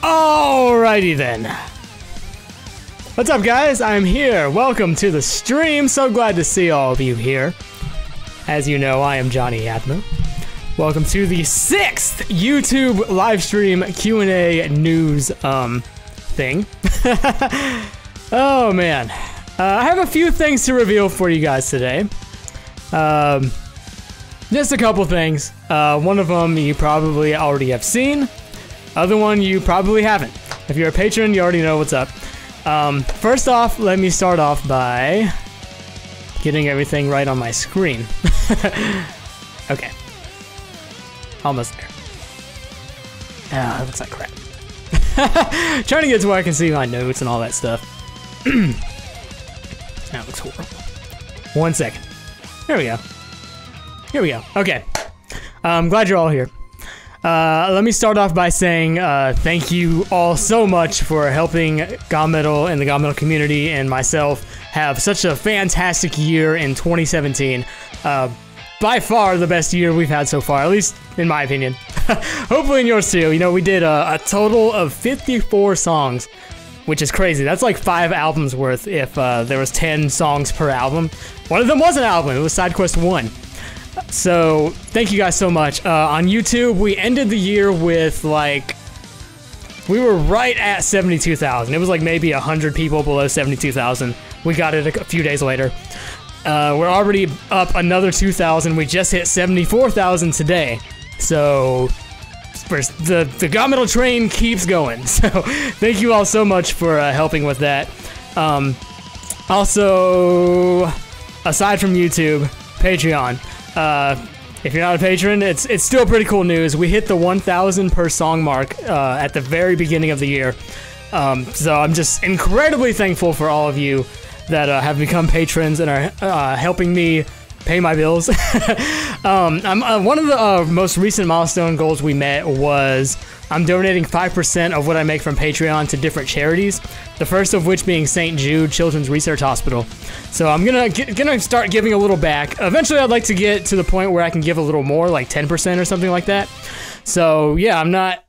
Alrighty then. What's up, guys? I'm here. Welcome to the stream. So glad to see all of you here. As you know, I am Jonny Atma. Welcome to the 6th YouTube live stream Q&A news thing. Oh man. I have a few things to reveal for you guys today. Just a couple things. One of them you probably already have seen. Other one you probably haven't. If you're a patron, you already know what's up. First off, let me start off by getting everything right on my screen. Okay. Almost there. Ah, that looks like crap. Trying to get to where I can see my notes and all that stuff. That looks horrible. 1 second. There we go. Here we go. Okay. I'm glad you're all here. Let me start off by saying thank you all so much for helping GaMetal and the GaMetal community and myself have such a fantastic year in 2017. By far the best year we've had so far, at least in my opinion. Hopefully in yours too. You know, we did a total of 54 songs, which is crazy. That's like 5 albums worth if there was 10 songs per album. One of them was an album. It was Side Quest 1. So, thank you guys so much. On YouTube, we ended the year with, like, we were right at 72,000. It was like maybe 100 people below 72,000. We got it a few days later. We're already up another 2,000. We just hit 74,000 today. So, the GaMetal train keeps going. So, thank you all so much for helping with that. Also, aside from YouTube, Patreon. If you're not a patron, it's still pretty cool news. We hit the 1,000 per song mark at the very beginning of the year. So I'm just incredibly thankful for all of you that have become patrons and are helping me pay my bills. One of the most recent milestone goals we met was I'm donating 5% of what I make from Patreon to different charities. The first of which being St. Jude Children's Research Hospital. So I'm gonna start giving a little back. Eventually, I'd like to get to the point where I can give a little more, like 10% or something like that. So yeah, I'm not.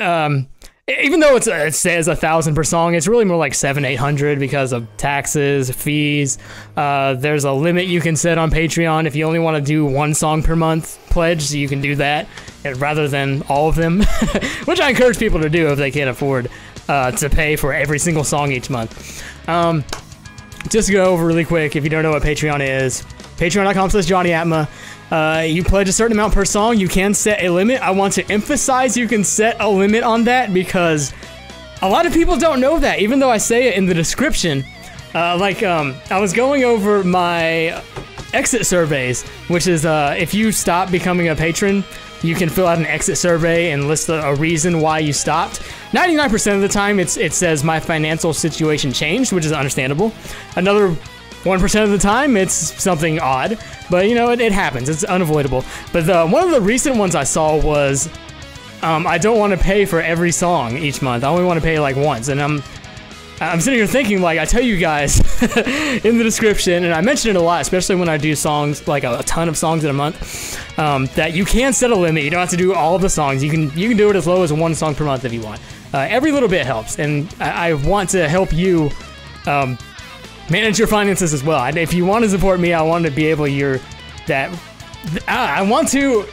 Even though it says 1,000 per song, it's really more like 700-800 because of taxes, fees. There's a limit you can set on Patreon if you only want to do 1 song per month pledge, so you can do that rather than all of them, which I encourage people to do if they can't afford to pay for every single song each month. Just to go over really quick, if you don't know what Patreon is, patreon.com/Jonny Atma. You pledge a certain amount per song, you can set a limit. I want to emphasize you can set a limit on that because a lot of people don't know that, even though I say it in the description. I was going over my exit surveys, which is if you stop becoming a patron, you can fill out an exit survey and list a reason why you stopped. 99% of the time, it says my financial situation changed, which is understandable. Another 1% of the time, it's something odd, but you know, it happens. It's unavoidable. But one of the recent ones I saw was, I don't want to pay for every song each month. I only want to pay like once, and I'm sitting here thinking, like, I tell you guys in the description, and I mention it a lot, especially when I do songs, like a ton of songs in a month, that you can set a limit. You don't have to do all of the songs. You can do it as low as 1 song per month if you want. Every little bit helps, and I want to help you manage your finances as well. If you want to support me, I want to be able I want to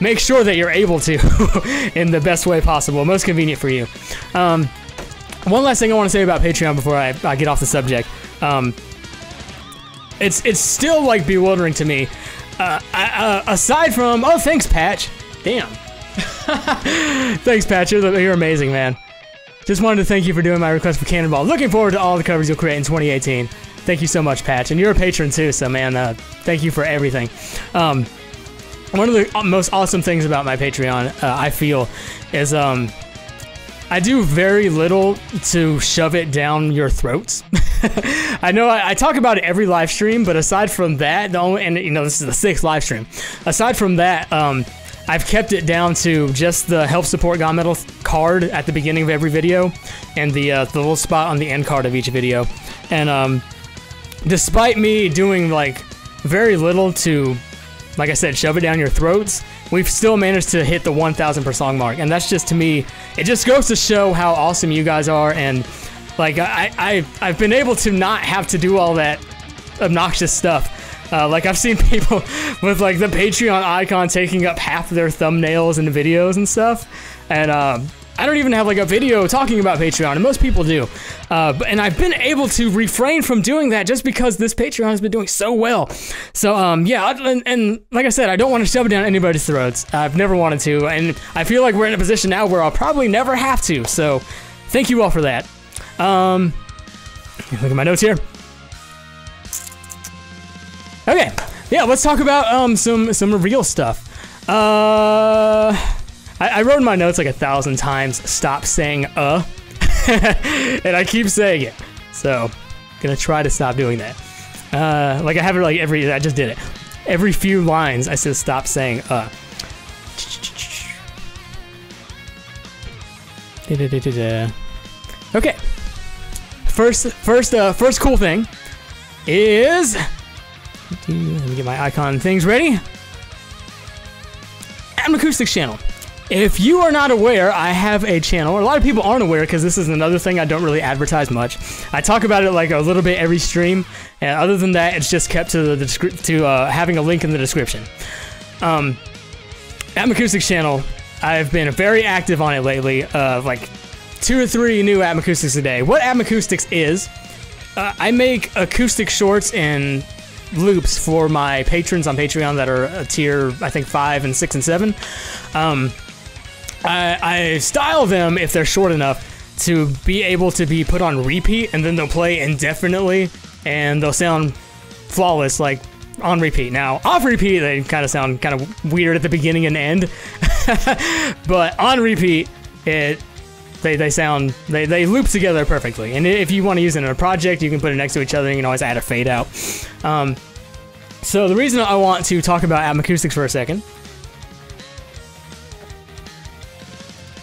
make sure that you're able to in the best way possible, most convenient for you. One last thing I want to say about Patreon before I get off the subject. It's still like bewildering to me. Aside from, oh, thanks, Patch. Damn. Thanks, Patch. You're amazing, man. Just wanted to thank you for doing my request for Cannonball. Looking forward to all the covers you'll create in 2018. Thank you so much, Patch. And you're a patron too, so man, thank you for everything. One of the most awesome things about my Patreon, I feel, is I do very little to shove it down your throats. I know I talk about it every live stream, but aside from that, and you know, this is the 6th live stream. Aside from that, I've kept it down to just the help support GaMetal card at the beginning of every video, and the little spot on the end card of each video. And despite me doing like very little to, like I said, shove it down your throats, we've still managed to hit the 1,000 per song mark, and that's just, to me, it just goes to show how awesome you guys are, and like I've been able to not have to do all that obnoxious stuff. Like I've seen people with like the Patreon icon taking up half of their thumbnails and videos and stuff, and I don't even have like a video talking about Patreon, and most people do. And I've been able to refrain from doing that just because this Patreon has been doing so well. So yeah, and like I said, I don't want to shove it down anybody's throats. I've never wanted to, and I feel like we're in a position now where I'll probably never have to. So thank you all for that. Look at my notes here. Okay, yeah, let's talk about some real stuff. I wrote in my notes like 1,000 times, stop saying and I keep saying it. So, gonna try to stop doing that. Like I have it like I just did it. Every few lines I said stop saying Okay. First cool thing is, let me get my icon things ready. Atmacoustics channel. If you are not aware, I have a channel. A lot of people aren't aware because this is another thing I don't really advertise much. I talk about it like a little bit every stream, and other than that, it's just kept to having a link in the description. Atmacoustics channel, I've been very active on it lately. Like 2 or 3 new Atmacoustics a day. What Atmacoustics is, I make acoustic shorts and loops for my patrons on Patreon that are a tier, I think 5 and 6 and 7. I style them if they're short enough to be able to be put on repeat, and then they'll play indefinitely, and they'll sound flawless, like on repeat. Now, off repeat, they kind of sound kind of weird at the beginning and end, but on repeat, they loop together perfectly. And if you want to use it in a project, you can put it next to each other, and you can always add a fade out. So the reason I want to talk about Atmacoustics for a second,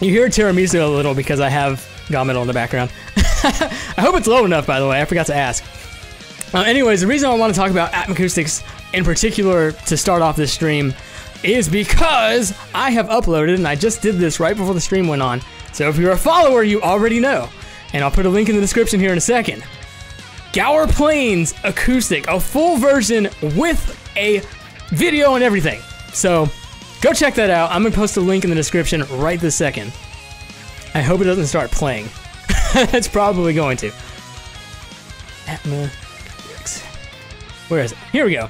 you hear tiramisu a little because I have GaMetal in the background. I hope it's low enough, by the way. I forgot to ask. Anyways, the reason I want to talk about Atmacoustics in particular to start off this stream is because I have uploaded, and I just did this right before the stream went on. So if you're a follower, you already know. And I'll put a link in the description here in a second. Gaur Plains Acoustic, a full version with a video and everything. So go check that out. I'm gonna post a link in the description right this second. I hope it doesn't start playing. It's probably going to. Atmacoustics. Where is it? Here we go.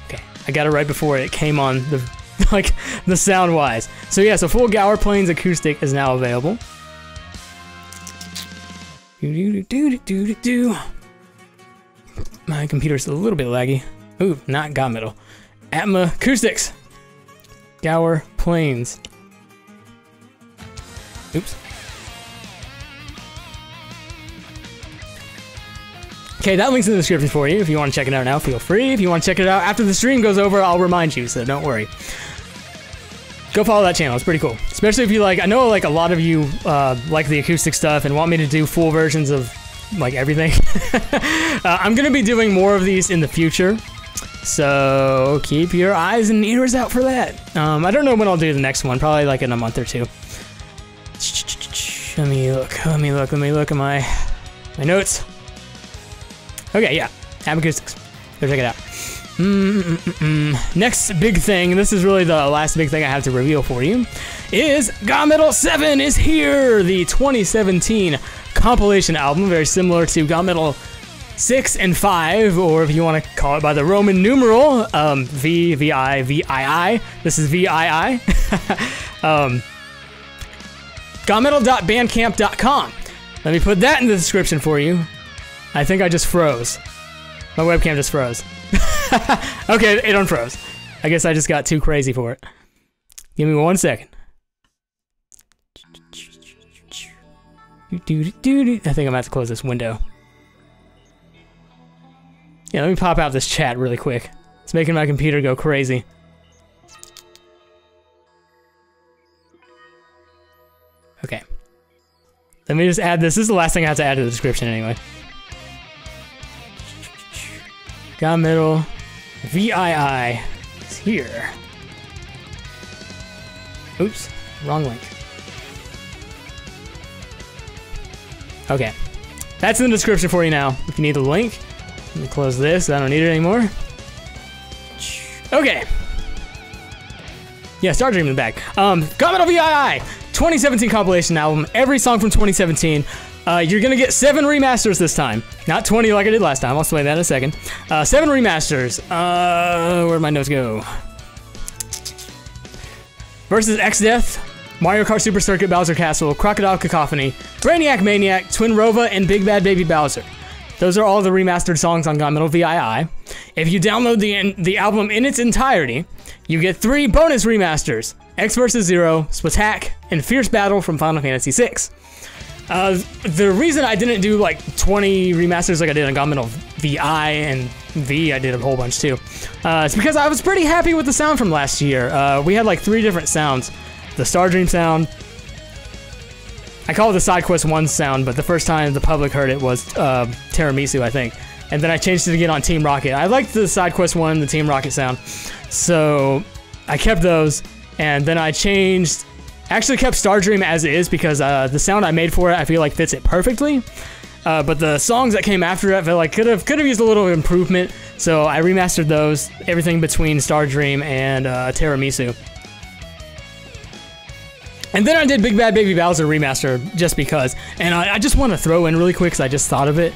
Okay, I got it right before it came on the the sound wise. So yeah, so full Gaur Plains Acoustic is now available. My computer's a little bit laggy. Ooh, not GaMetal. Atmacoustics. Gaur Plains. Oops. Okay, that link's in the description for you. If you want to check it out now, feel free. If you want to check it out after the stream goes over, I'll remind you, so don't worry. Go follow that channel, it's pretty cool. Especially if you like, I know like a lot of you like the acoustic stuff and want me to do full versions of like everything. I'm gonna be doing more of these in the future, so keep your eyes and ears out for that. I don't know when I'll do the next one, probably like in a month or 2. Let me look at my notes. Okay, yeah, Atmacoustics. Go check it out. Next big thing, and this is really the last big thing I have to reveal for you, is GaMetal VII is here! The 2017 compilation album, very similar to GaMetal 6 and 5, or if you want to call it by the Roman numeral, V, VI, VII. This is VII. GaMetal.bandcamp.com. Let me put that in the description for you. I think I just froze. My webcam just froze. Okay, it unfroze. I guess I just got too crazy for it. Give me 1 second. I think I'm gonna have to close this window. Yeah, let me pop out this chat really quick. It's making my computer go crazy. Okay. Let me just add this. This is the last thing I have to add to the description anyway. GaMetal VII is here. Oops, wrong link. Okay, that's in the description for you now. If you need the link, let me close this. I don't need it anymore. Okay. Yeah, Star Dream in the back. GaMetal VII 2017 compilation album. Every song from 2017. You're gonna get 7 remasters this time, not 20 like I did last time. I'll explain that in a second. 7 remasters. Where'd my notes go? Versus X-Death, Mario Kart Super Circuit, Bowser Castle, Crocodile Cacophony, Brainiac Maniac, Twin Rova, and Big Bad Baby Bowser. Those are all the remastered songs on GaMetal VII. If you download the album in its entirety, you get 3 bonus remasters: X vs. Zero, Splatak, and Fierce Battle from Final Fantasy VI. The reason I didn't do like 20 remasters like I did on GaMetal VI and V, I did a whole bunch too. It's because I was pretty happy with the sound from last year. We had like 3 different sounds. The Star Dream sound. I call it the Side Quest 1 sound, but the first time the public heard it was Tiramisu, I think. And then I changed it again on Team Rocket. I liked the Side Quest 1, the Team Rocket sound. So I kept those, and then I changed... Actually kept Star Dream as is because the sound I made for it I feel like fits it perfectly. But the songs that came after it I feel like could have used a little improvement. So I remastered those, everything between Star Dream and Tiramisu. And then I did Big Bad Baby Bowser Remaster just because. And I just want to throw in really quick because I just thought of it.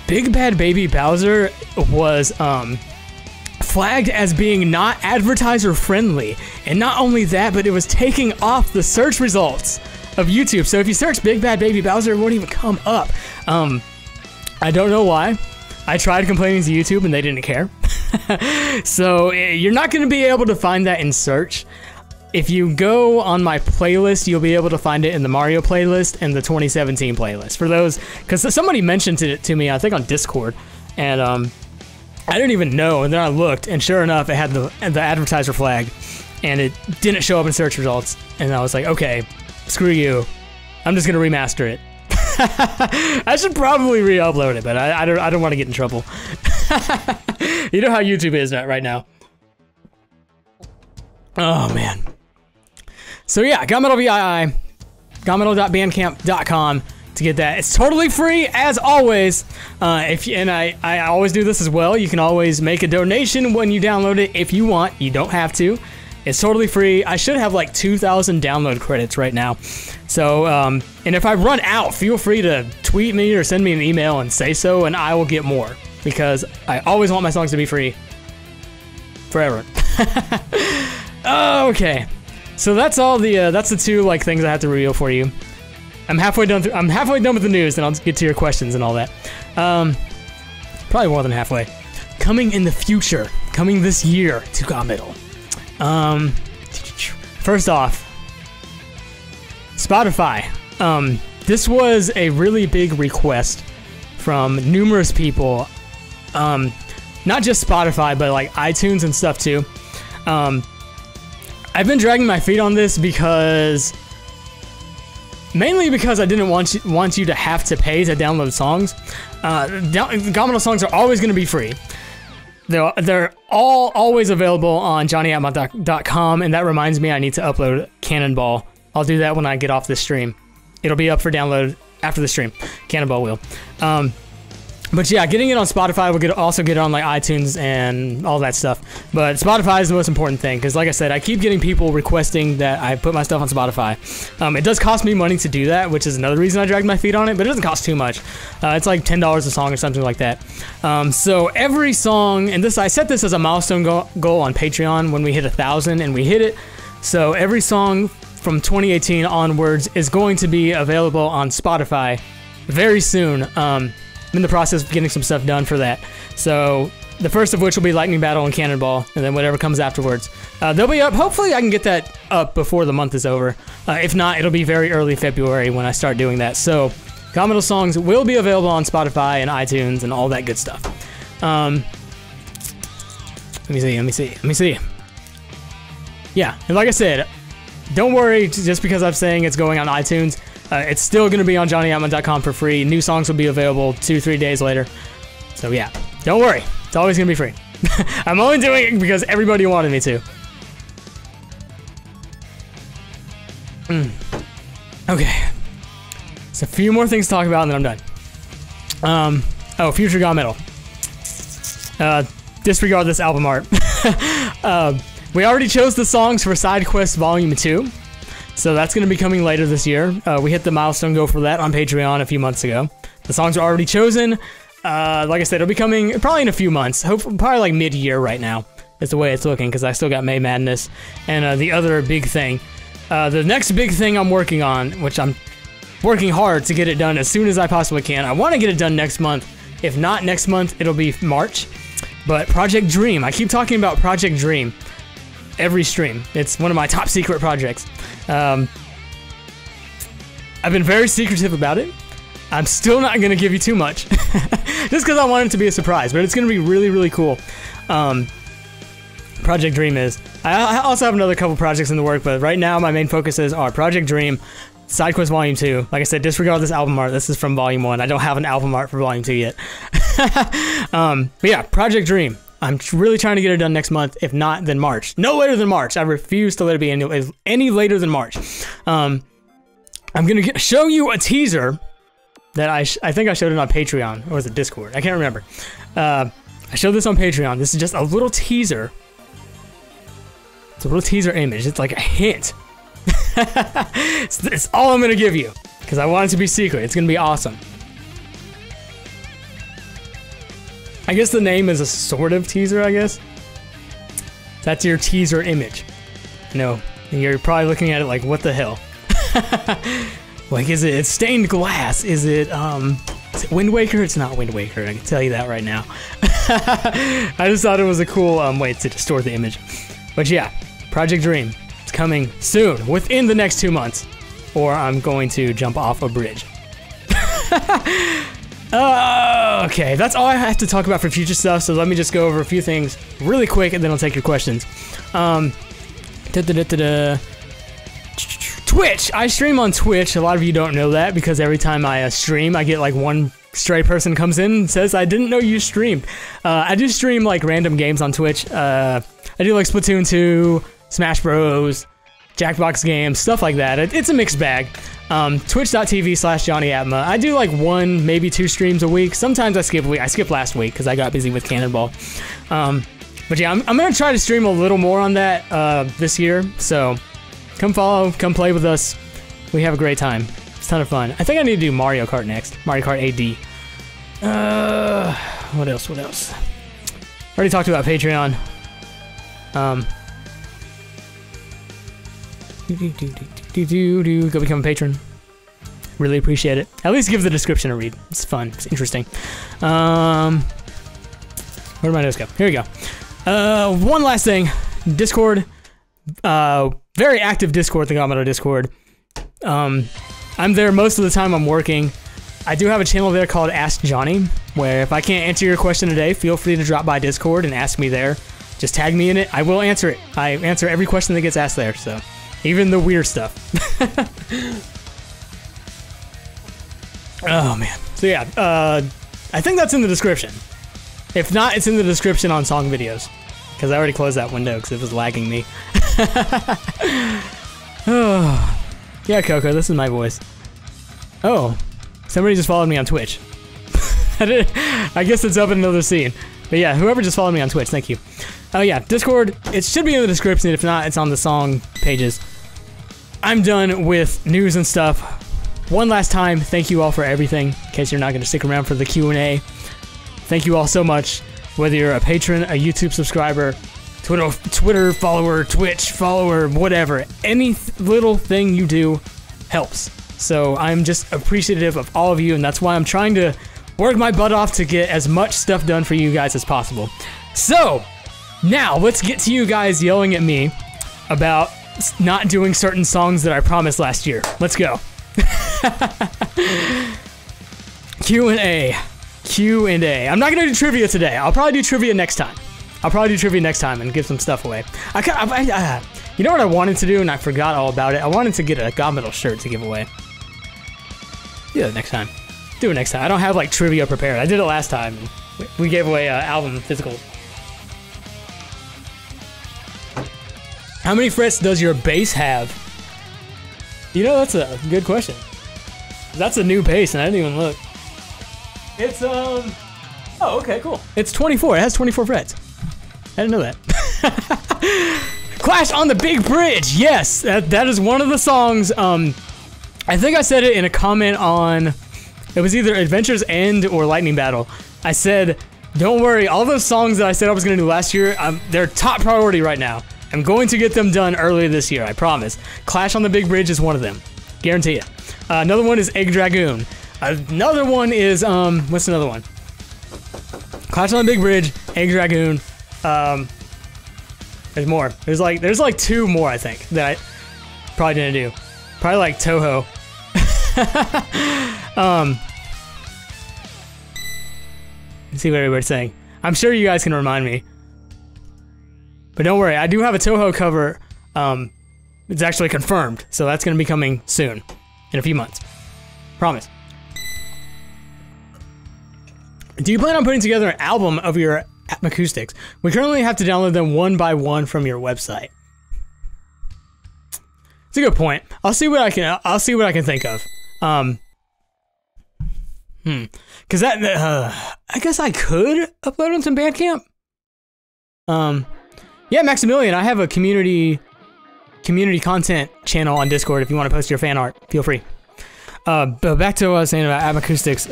Big Bad Baby Bowser was flagged as being not advertiser friendly, and not only that, but it was taking off the search results of YouTube. So if you search Big Bad Baby Bowser, it won't even come up. I don't know why. I tried complaining to YouTube and they didn't care. So you're not going to be able to find that in search. If you go on my playlist, you'll be able to find it in the Mario playlist and the 2017 playlist. For those, because somebody mentioned it to me, I think on Discord, and I didn't even know, and then I looked, and sure enough, it had the advertiser flag, and it didn't show up in search results, and I was like, okay, screw you, I'm just gonna remaster it. I should probably re-upload it, but I don't want to get in trouble. You know how YouTube is right now. Oh man. So yeah, GaMetal VII, GaMetal.bandcamp.com. to get that. It's totally free as always. I always do this as well. You can always make a donation when you download it if you want. You don't have to. It's totally free. I should have like 2,000 download credits right now. So, and if I run out, feel free to tweet me or send me an email and say so, and I will get more because I always want my songs to be free forever. Okay, so that's all the that's the 2 like things I have to reveal for you. I'm halfway done. I'm halfway done with the news, and I'll get to your questions and all that. Probably more than halfway. Coming in the future, coming this year to GaMetal. First off, Spotify. This was a really big request from numerous people. Not just Spotify, but like iTunes and stuff too. I've been dragging my feet on this because. Mainly because I didn't want you to have to pay to download songs. GaMetal songs are always going to be free. They're always available on JonnyAtma.com, and that reminds me I need to upload Cannonball. I'll do that when I get off this stream. It'll be up for download after the stream. Cannonball will. But yeah, getting it on Spotify, we'll also get it on like iTunes and all that stuff. But Spotify is the most important thing because, like I said, I keep getting people requesting that I put my stuff on Spotify. It does cost me money to do that, which is another reason I dragged my feet on it, but it doesn't cost too much. It's like $10 a song or something like that. So every song, and I set this as a milestone goal on Patreon when we hit 1,000, and we hit it. So every song from 2018 onwards is going to be available on Spotify very soon. I'm in the process of getting some stuff done for that. So the first of which will be Lightning Battle and Cannonball, and then whatever comes afterwards. They'll be up. Hopefully I can get that up before the month is over. If not, it'll be very early February when I start doing that. So GaMetal songs will be available on Spotify and iTunes and all that good stuff. Let me see. Yeah, and like I said, don't worry just because I'm saying it's going on iTunes. It's still going to be on JonnyAtma.com for free. New songs will be available 2-3 days later. So yeah, don't worry. It's always going to be free. I'm only doing it because everybody wanted me to. Okay. So a few more things to talk about and then I'm done. Oh, future GaMetal. Disregard this album art. We already chose the songs for Side Quest Volume 2. So that's going to be coming later this year. We hit the milestone goal for that on Patreon a few months ago. The songs are already chosen. Like I said, it'll be coming probably in a few months. Hopefully, probably like mid-year right now is the way it's looking because I still got May Madness and the other big thing. The next big thing I'm working on, which I'm working hard to get it done as soon as I possibly can. I want to get it done next month. If not next month, it'll be March. But Project Dream. I keep talking about Project Dream every stream. It's one of my top secret projects. I've been very secretive about it. I'm still not going to give you too much. Just because I want it to be a surprise. But it's going to be really, really cool. Project Dream is. I also have another couple projects in the work, but right now my main focuses are Project Dream, Side Quest Volume 2. Like I said, disregard this album art. This is from Volume 1. I don't have an album art for Volume 2 yet. But yeah, Project Dream. I'm really trying to get it done next month. If not, then March. No later than March. I refuse to let it be any later than March. I'm going to show you a teaser that I think I showed it on Patreon. Or was it Discord? I can't remember. I showed this on Patreon. This is just a little teaser. It's a little teaser image. It's like a hint. It's all I'm going to give you. Because I want it to be secret. It's going to be awesome. I guess the name is a sort of teaser, I guess. That's your teaser image. No, you're probably looking at it like, what the hell? Like, is it stained glass? Is it Wind Waker? It's not Wind Waker, I can tell you that right now. I just thought it was a cool way to distort the image. But yeah, Project Dream. It's coming soon, within the next 2 months. Or I'm going to jump off a bridge. Okay, that's all I have to talk about for future stuff, so let me just go over a few things really quick and then I'll take your questions. Twitch! I stream on Twitch. A lot of you don't know that because every time I stream, I get like one stray person comes in and says, I didn't know you streamed. I do stream like random games on Twitch. I do like Splatoon 2, Smash Bros, Jackbox games, stuff like that. It's a mixed bag. Twitch.tv/Jonny Atma. I do like 1, maybe 2 streams a week. Sometimes I skip a week. I skipped last week because I got busy with Cannonball. But yeah, I'm going to try to stream a little more on that this year. So come follow, come play with us. We have a great time. It's a ton of fun. I think I need to do Mario Kart next. Mario Kart AD. What else? What else? Already talked about Patreon. Go become a patron. Really appreciate it. At least give the description a read. It's fun. It's interesting. Where did my notes go? Here we go. One last thing. Discord. Very active Discord, the GaMetal Discord. I'm there most of the time I'm working. I do have a channel there called Ask Jonny, where if I can't answer your question today, feel free to drop by Discord and ask me there. Just tag me in it. I will answer it. I answer every question that gets asked there, so even the weird stuff. Oh man. So yeah, I think that's in the description. If not, it's in the description on song videos. Because I already closed that window because it was lagging me. Oh. Yeah, Coco, this is my voice. Oh, somebody just followed me on Twitch. I guess it's up in another scene. But yeah, whoever just followed me on Twitch, thank you. Oh yeah, Discord, it should be in the description. If not, it's on the song pages. I'm done with news and stuff. One last time, thank you all for everything, in case you're not going to stick around for the Q&A. Thank you all so much, whether you're a patron, a YouTube subscriber, Twitter follower, Twitch follower, whatever. Any little thing you do helps. So I'm just appreciative of all of you, and that's why I'm trying to work my butt off to get as much stuff done for you guys as possible. So, now let's get to you guys yelling at me about not doing certain songs that I promised last year. Let's go. Q&A. Q&A. I'm not going to do trivia today. I'll probably do trivia next time. And give some stuff away. You know what I wanted to do, and I forgot all about it? I wanted to get a GaMetal shirt to give away. Do that next time. Do it next time. I don't have, like, trivia prepared. I did it last time. We gave away album physical. How many frets does your bass have? You know, that's a good question. That's a new bass, and I didn't even look. It's, oh, okay, cool. It's 24. It has 24 frets. I didn't know that. Clash on the Big Bridge. Yes, that is one of the songs. I think I said it in a comment on, it was either Adventure's End or Lightning Battle. I said, don't worry, all those songs that I said I was going to do last year, they're top priority right now. I'm going to get them done earlier this year, I promise. Clash on the Big Bridge is one of them. Guarantee it. Another one is Egg Dragoon. Another one is, what's another one? Clash on the Big Bridge, Egg Dragoon. There's more. There's like 2 more, I think, that I probably didn't do. Probably like Toho. Let's see what everybody's saying. I'm sure you guys can remind me. But don't worry, I do have a Toho cover. It's actually confirmed, so that's going to be coming soon, in a few months. Promise. Do you plan on putting together an album of your Atmacoustics? We currently have to download them one by one from your website. It's a good point. I'll see what I can think of. Cause that, I guess I could upload them to Bandcamp. Yeah, Maximilian, I have a community content channel on Discord if you want to post your fan art. Feel free. But back to what I was saying about Atmacoustics.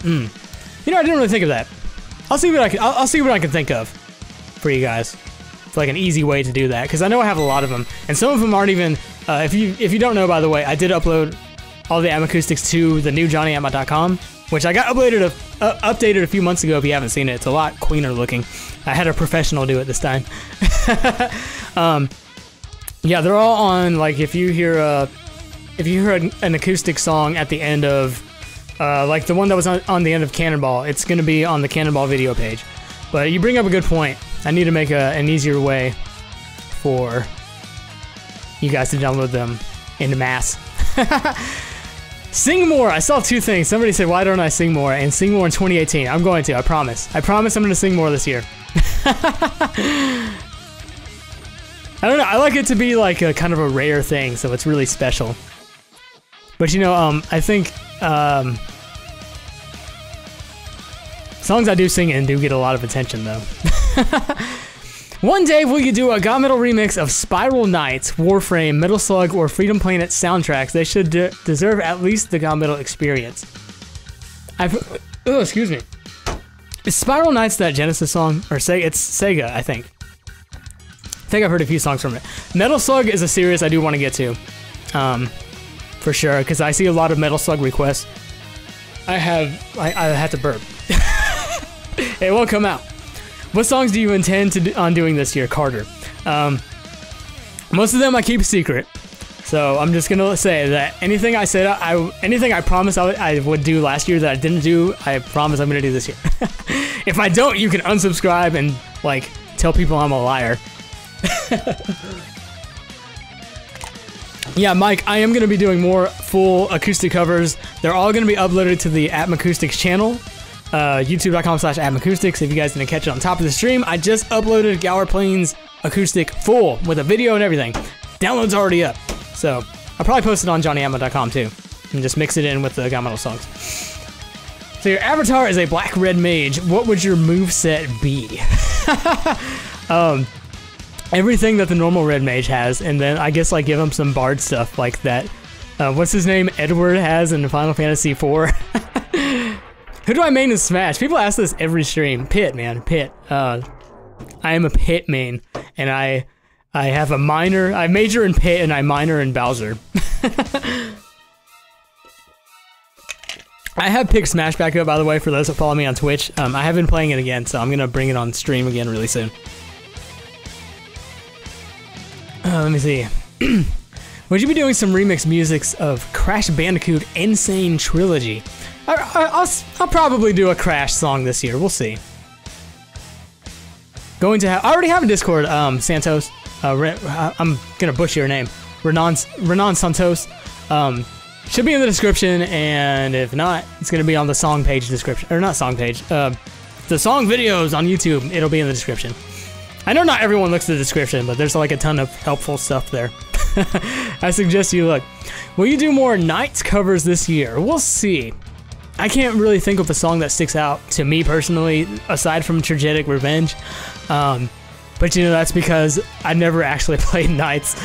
You know, I didn't really think of that. I'll see what I can think of for you guys. It's like an easy way to do that, because I know I have a lot of them, and some of them aren't even. If you don't know, by the way, I did upload all the Atmacoustics to the new JonnyAtma.com, which I got updated a few months ago. If you haven't seen it, it's a lot cleaner looking. I had a professional do it this time. Yeah, they're all on. Like if you hear an acoustic song at the end of, like the one that was on the end of Cannonball, it's gonna be on the Cannonball video page. But you bring up a good point. I need to make an easier way for you guys to download them in mass. Sing more. I saw 2 things. Somebody said, "Why don't I sing more?" And sing more in 2018. I'm going to. I promise. I promise. I'm going to sing more this year. I don't know. I like it to be like a kind of a rare thing, so it's really special. But you know, I think songs I do sing in do get a lot of attention, though. One day, will you do a GaMetal remix of Spiral Knights, Warframe, Metal Slug, or Freedom Planet soundtracks? They should deserve at least the GaMetal experience. Oh, excuse me. Is Spiral Knights that Genesis song? Or it's Sega, I think. I think I've heard a few songs from it. Metal Slug is a series I do want to get to. For sure, because I see a lot of Metal Slug requests. I had to burp. It won't come out. What songs do you intend on doing this year, Carter? Most of them I keep secret. So I'm just gonna say that anything I said, anything I promised I would do last year that I didn't do, I promise I'm gonna do this year. If I don't, you can unsubscribe and like tell people I'm a liar. Yeah, Mike, I am gonna be doing more full acoustic covers. They're all gonna be uploaded to the Atmacoustics channel. YouTube.com/Atmacoustics. If you guys didn't catch it on top of the stream, I just uploaded Gaur Plains acoustic full with a video and everything. Download's already up, so I'll probably post it on JonnyAtma.com too, and just mix it in with the GaMetal songs. So your avatar is a black red mage. What would your moveset be? Everything that the normal red mage has, and then I guess like give him some bard stuff like that. What's his name? Edward has in Final Fantasy IV. Who do I main in Smash? People ask this every stream. Pit, man, Pit. I am a Pit main, and I have a minor. I major in Pit, and I minor in Bowser. I have picked Smash back up, by the way, for those that follow me on Twitch. I have been playing it again, so I'm gonna bring it on stream again really soon. Let me see. Would you be doing some remix musics of Crash Bandicoot Insane Trilogy? I'll probably do a Crash song this year. We'll see. I already have a Discord, Santos. I'm gonna butcher your name. Renan Santos. Should be in the description, and if not, it's gonna be on the song page description. Or not song page. The song videos on YouTube, it'll be in the description. I know not everyone looks at the description, but there's like a ton of helpful stuff there. I suggest you look. Will you do more Nights covers this year? We'll see. I can't really think of a song that sticks out to me personally, aside from Tragic Revenge. But you know, that's because I never actually played Nights.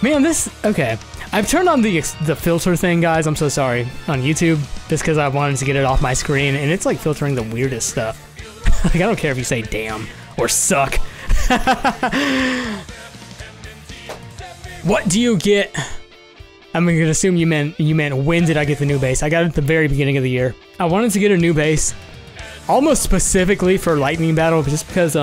Man, okay. I've turned on the filter thing, guys. I'm so sorry, on YouTube, just because I wanted to get it off my screen, and it's like filtering the weirdest stuff. Like, I don't care if you say damn or suck. What do you get? I'm gonna assume you meant when did I get the new bass? I got it at the very beginning of the year. I wanted to get a new bass, almost specifically for Lightning Battle, just because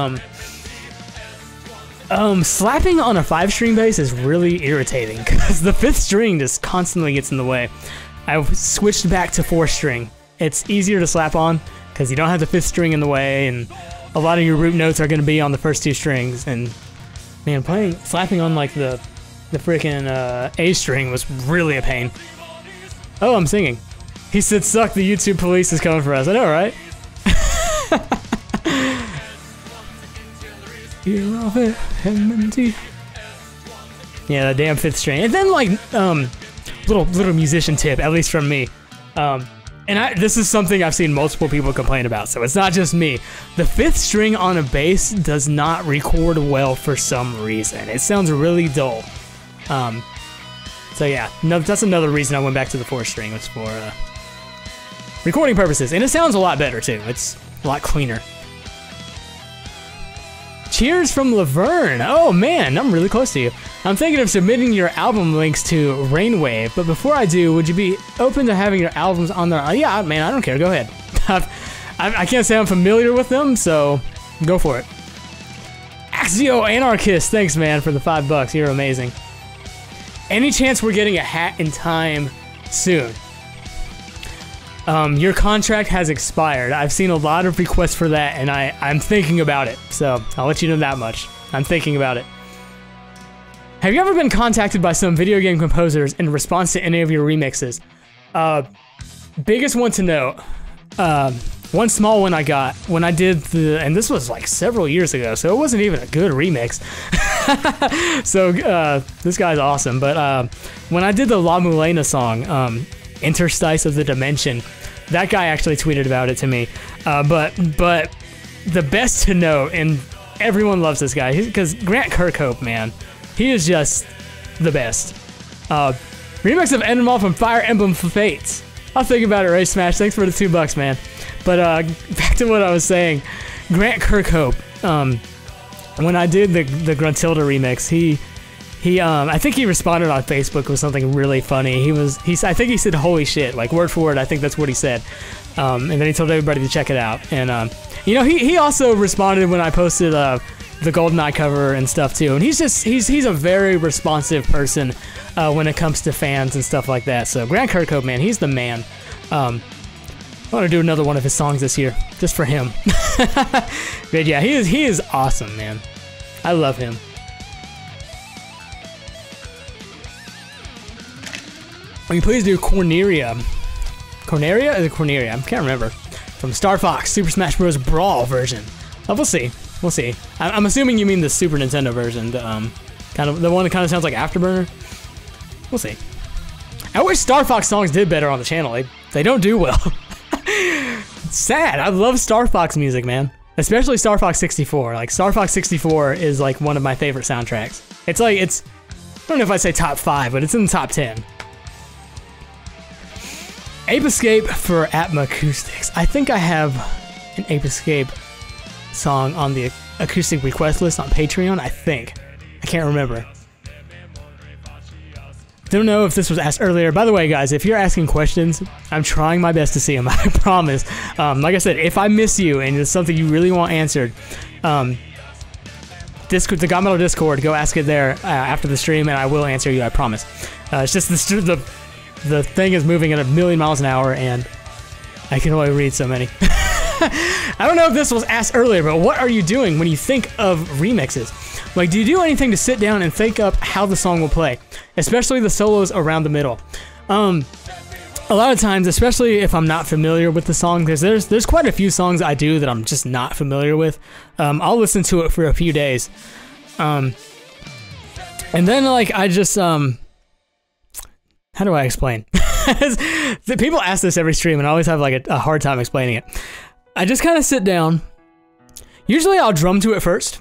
slapping on a 5-string bass is really irritating because the 5th string just constantly gets in the way. I switched back to 4-string. It's easier to slap on because you don't have the 5th string in the way, and a lot of your root notes are going to be on the first 2 strings. And man, slapping on like the freaking A string was really a pain. Oh, I'm singing. He said, "Suck, the YouTube police is coming for us." I know, right? Yeah, the damn 5th string. And then like little musician tip, at least from me. This is something I've seen multiple people complain about, so it's not just me. The 5th string on a bass does not record well for some reason. It sounds really dull. So yeah, that's another reason I went back to the 4th string, was for recording purposes. And it sounds a lot better too. It's a lot cleaner. Cheers from Laverne. Oh man, I'm really close to you. I'm thinking of submitting your album links to Rainwave, but before I do, would you be open to having your albums on there? Yeah, man, I don't care. Go ahead. I can't say I'm familiar with them, so go for it. Axio Anarchist, thanks, man, for the $5. You're amazing. Any chance we're getting a Hat in Time soon? Your contract has expired. I've seen a lot of requests for that, and I'm thinking about it. So I'll let you know that much. I'm thinking about it. Have you ever been contacted by some video game composers in response to any of your remixes? Biggest one to note. One small one I got when I did and this was like several years ago, so it wasn't even a good remix. So this guy's awesome. But when I did the La Mulena song, Interstice of the Dimension, that guy actually tweeted about it to me. But the best to note, and everyone loves this guy, because Grant Kirkhope, man, he is just the best. Remix of Endemol from Fire Emblem Fates. I'll think about it, Ray Smash. Thanks for the $2, man. But back to what I was saying, Grant Kirkhope. When I did the Gruntilda remix, I think he responded on Facebook with something really funny. I think he said "holy shit," like word for word. I think that's what he said. And then he told everybody to check it out. And you know, he also responded when I posted the GoldenEye cover and stuff too. And he's a very responsive person when it comes to fans and stuff like that. So Grant Kirkhope, man, he's the man. I want to do another one of his songs this year, just for him. But yeah, he is awesome, man. I love him. Will you please do Corneria? Corneria? Is it Corneria? I can't remember. From Star Fox Super Smash Bros. Brawl version. Oh, we'll see. We'll see. I'm assuming you mean the Super Nintendo version, the one that kind of sounds like Afterburner. We'll see. I wish Star Fox songs did better on the channel. They don't do well. It's sad. I love Star Fox music, man. Especially Star Fox 64. Like, Star Fox 64 is like one of my favorite soundtracks. I don't know if I'd say top 5, but it's in the top 10. Ape Escape for Atmacoustics. I think I have an Ape Escape song on the acoustic request list on Patreon, I think. I can't remember. Don't know if this was asked earlier. By the way, guys, if you're asking questions, I'm trying my best to see them, I promise. Like I said, if I miss you and it's something you really want answered, the GaMetal Discord, go ask it there after the stream, and I will answer you, I promise. It's just the thing is moving at 1,000,000 miles an hour, and I can only read so many. I don't know if this was asked earlier, but what are you doing when you think of remixes? Like, do you do anything to sit down and think up how the song will play, especially the solos around the middle? a lot of times, especially if I'm not familiar with the song, because there's quite a few songs I do that I'm just not familiar with. I'll listen to it for a few days, and then like I just how do I explain? People ask this every stream, and I always have like a hard time explaining it. I just kind of sit down. Usually, I'll drum to it first.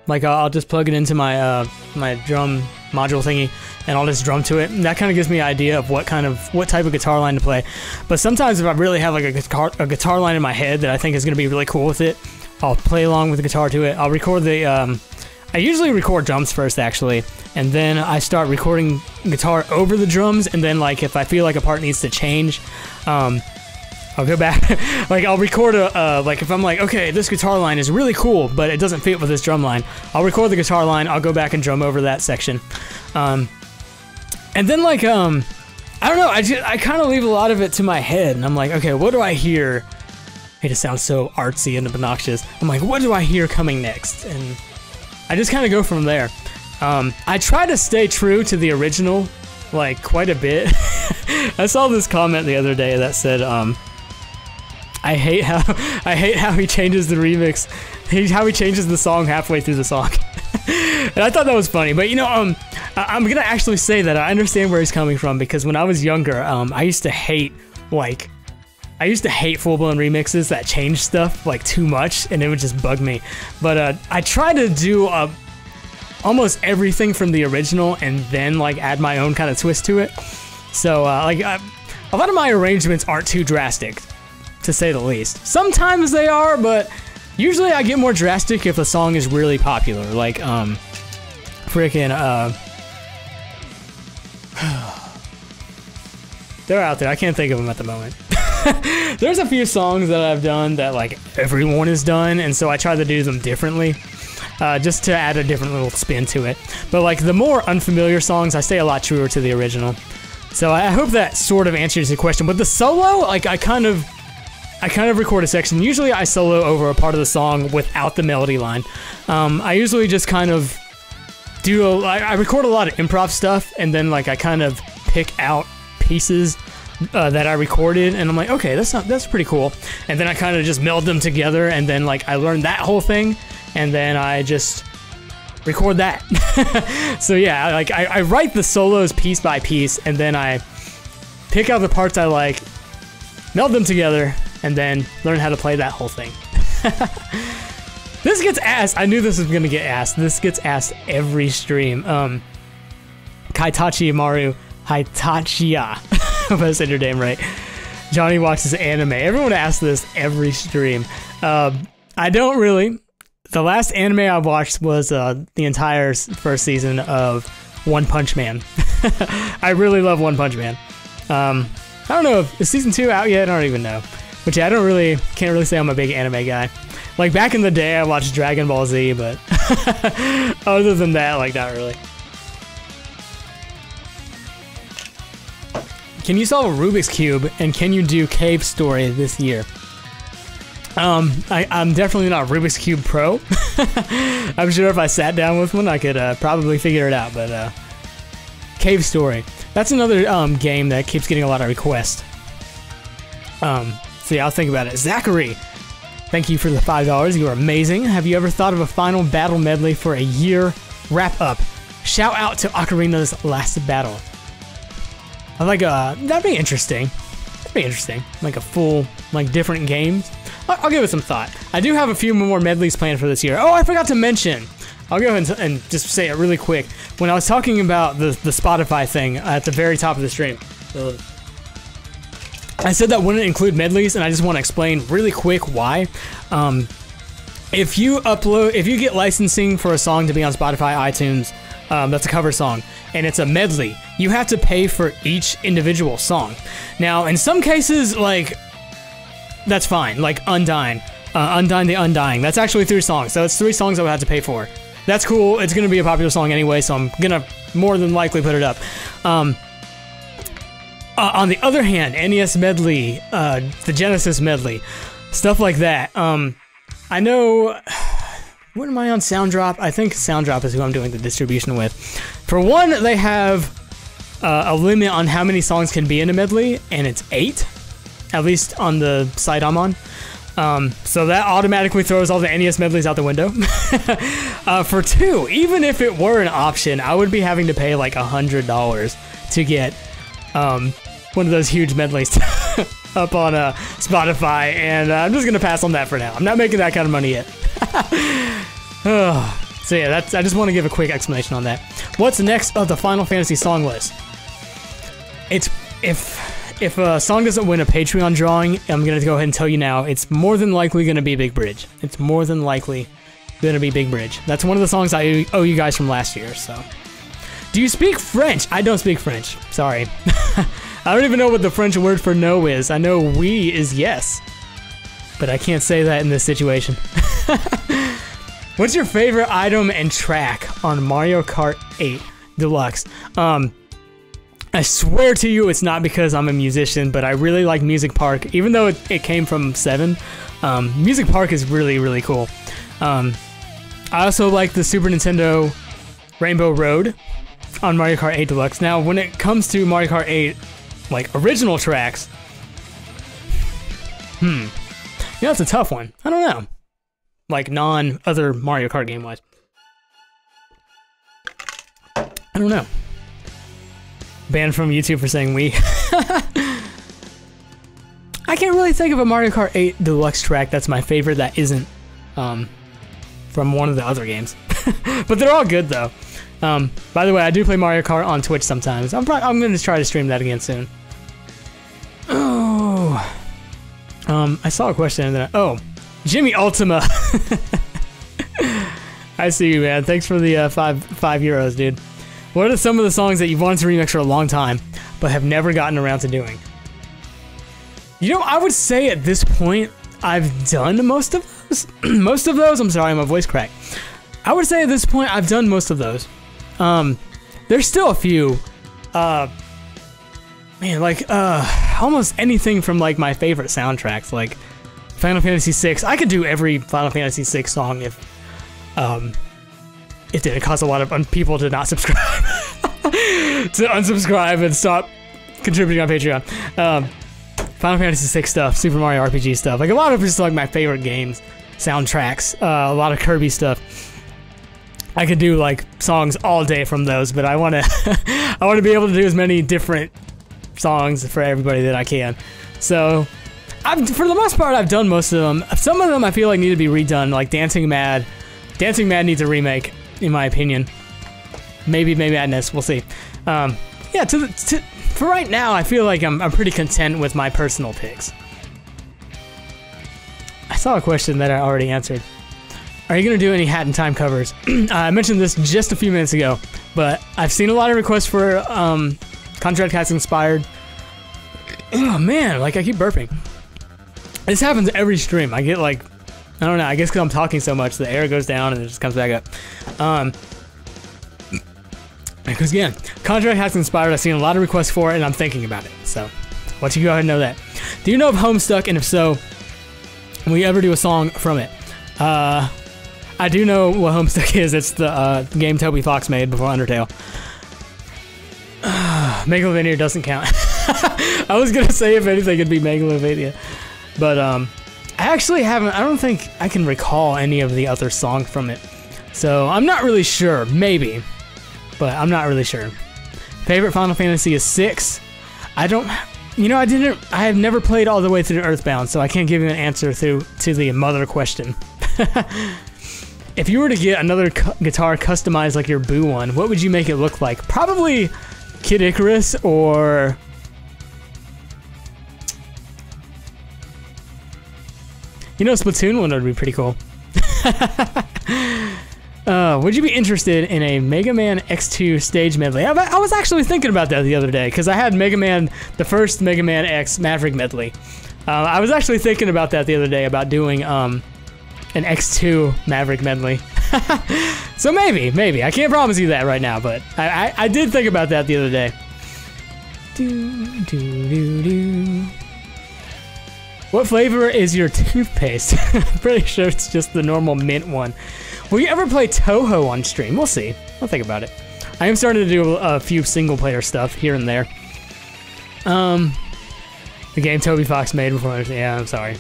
Like I'll just plug it into my my drum module thingy, and I'll just drum to it. And that kind of gives me an idea of what type of guitar line to play. But sometimes if I really have like a guitar line in my head that I think is going to be really cool with it, I'll play along with the guitar to it. I'll record the I usually record drums first actually, and then I start recording guitar over the drums, and then like if I feel like a part needs to change, I'll go back. Like I'll record like if I'm like, okay, this guitar line is really cool, but it doesn't fit with this drum line. I'll record the guitar line. I'll go back and drum over that section, and then like I don't know. I kind of leave a lot of it to my head, and I'm like, okay, what do I hear? It just sounds so artsy and obnoxious. I'm like, what do I hear coming next? And I just kind of go from there. I try to stay true to the original, like quite a bit. I saw this comment the other day that said, I hate how he changes the remix, how he changes the song halfway through the song. And I thought that was funny, but you know, I'm gonna actually say that I understand where he's coming from, because when I was younger, I used to hate full-blown remixes that change stuff like too much, and it would just bug me. But I try to do almost everything from the original and then like add my own kind of twist to it. So like a lot of my arrangements aren't too drastic, to say the least. Sometimes they are, but usually I get more drastic if a song is really popular. Like they're out there. I can't think of them at the moment. There's a few songs that I've done that like everyone has done, and so I try to do them differently, just to add a different little spin to it. But like the more unfamiliar songs, I stay a lot truer to the original. So I hope that sort of answers your question. But the solo, like I kind of record a section. Usually I solo over a part of the song without the melody line. I usually just kind of do I record a lot of improv stuff, and then like I kind of pick out pieces that I recorded, and I'm like, okay, that's pretty cool. And then I kind of just meld them together, and then like I learned that whole thing, and then I just record that. So yeah, like I write the solos piece by piece, and then I pick out the parts I like, meld them together, and then learn how to play that whole thing. This gets asked. I knew this was gonna get asked. This gets asked every stream. Kaitachi Maru Haitachia. If I said your name right. Johnny watches anime. Everyone asks this every stream. I don't really. The last anime I watched was the entire first season of One Punch Man. I really love One Punch Man. I don't know if is season 2 out yet. I don't even know. But yeah, can't really say I'm a big anime guy. Like back in the day, I watched Dragon Ball Z, but other than that, like not really. Can you solve a Rubik's Cube, and can you do Cave Story this year? I'm definitely not a Rubik's Cube pro. I'm sure if I sat down with one, I could probably figure it out, but Cave Story. That's another game that keeps getting a lot of requests. So yeah, I'll think about it. Zachary, thank you for the $5. You are amazing. Have you ever thought of a final battle medley for a year wrap-up? Shout out to Ocarina's Last Battle. I like that'd be interesting. That'd be interesting. Like a full, like different games. I'll give it some thought. I do have a few more medleys planned for this year. Oh, I forgot to mention. I'll go ahead and just say it really quick. When I was talking about the Spotify thing at the very top of the stream, I said that wouldn't include medleys, and I just want to explain really quick why. If you get licensing for a song to be on Spotify, iTunes, that's a cover song, and it's a medley, you have to pay for each individual song. Now, in some cases, like, that's fine. Like Undying the Undying. That's actually 3 songs, so it's 3 songs I would have to pay for. That's cool. It's going to be a popular song anyway, so I'm going to more than likely put it up. On the other hand, NES medley, the Genesis medley, stuff like that. I know... What am I on Sounddrop? I think Sounddrop is who I'm doing the distribution with. For one, they have a limit on how many songs can be in a medley, and it's 8, at least on the site I'm on. So that automatically throws all the NES medleys out the window. For 2, even if it were an option, I would be having to pay like $100 to get one of those huge medleys up on Spotify, and I'm just gonna pass on that for now. I'm not making that kind of money yet. So yeah, I just want to give a quick explanation on that. What's next of the Final Fantasy song list? It's if a song doesn't win a Patreon drawing, I'm gonna go ahead and tell you now, it's more than likely gonna be Big Bridge. It's more than likely gonna be Big Bridge. That's one of the songs I owe you guys from last year. So, do you speak French? I don't speak French. Sorry. I don't even know what the French word for no is. I know oui is yes, but I can't say that in this situation. What's your favorite item and track on Mario Kart 8 Deluxe? I swear to you it's not because I'm a musician, but I really like Music Park. Even though it came from 7, Music Park is really, really cool. I also like the Super Nintendo Rainbow Road on Mario Kart 8 Deluxe. Now, when it comes to Mario Kart 8, like, original tracks, you know, it's a tough one. I don't know. Like, non-other Mario Kart game-wise. I don't know. Banned from YouTube for saying we. I can't really think of a Mario Kart 8 Deluxe track that's my favorite that isn't from one of the other games. But they're all good, though. By the way, I do play Mario Kart on Twitch sometimes. I'm going to try to stream that again soon. Oh. I saw a question and then oh, Jimmy Ultima. I see you, man. Thanks for the five euros, dude. What are some of the songs that you've wanted to remix for a long time, but have never gotten around to doing? You know, I would say at this point, I've done most of those. Most of those? I'm sorry, my voice cracked. I would say at this point, I've done most of those. There's still a few. Man, like, almost anything from, like, my favorite soundtracks, like Final Fantasy VI. I could do every Final Fantasy VI song if it didn't cost a lot of people to not subscribe. To unsubscribe and stop contributing on Patreon. Final Fantasy VI stuff, Super Mario RPG stuff. Like, a lot of just, like, my favorite games, soundtracks, a lot of Kirby stuff. I could do, like, songs all day from those, but I want to I want to be able to do as many different songs for everybody that I can. So, for the most part, I've done most of them. Some of them I feel like need to be redone, like Dancing Mad. Dancing Mad needs a remake, in my opinion. Maybe Madness, we'll see. Yeah, for right now, I feel like I'm pretty content with my personal picks. I saw a question that I already answered. Are you going to do any Hat in Time covers? I mentioned this just a few minutes ago, but I've seen a lot of requests for Contract Hats Inspired. Oh man, like I keep burping. This happens every stream. I get like, I don't know, I guess because I'm talking so much, the air goes down and it just comes back up. Because again, Contract Hats Inspired, I've seen a lot of requests for it and I'm thinking about it. So, why don't you go ahead and know that. Do you know of Homestuck, and if so, will you ever do a song from it? I do know what Homestuck is. It's the game Toby Fox made before Undertale. Megalovania doesn't count. I was gonna say if anything it'd be Megalovania, but I actually haven't. I don't think I can recall any of the other songs from it, so I'm not really sure. Maybe, but I'm not really sure. Favorite Final Fantasy is 6. I don't. You know, I have never played all the way through Earthbound, so I can't give you an answer to the mother question. If you were to get another guitar customized like your Boo one, what would you make it look like? Probably Kid Icarus or... You know, Splatoon one would be pretty cool. Would you be interested in a Mega Man X2 stage medley? I was actually thinking about that the other day, because I had the first Mega Man X Maverick medley. I was actually thinking about that the other day, about doing an X2 Maverick medley. So maybe. I can't promise you that right now, but I did think about that the other day. What flavor is your toothpaste? I'm pretty sure it's just the normal mint one. Will you ever play Toho on stream? We'll see. I'll think about it. I am starting to do a few single-player stuff here and there. The game Toby Fox made before. Yeah, I'm sorry.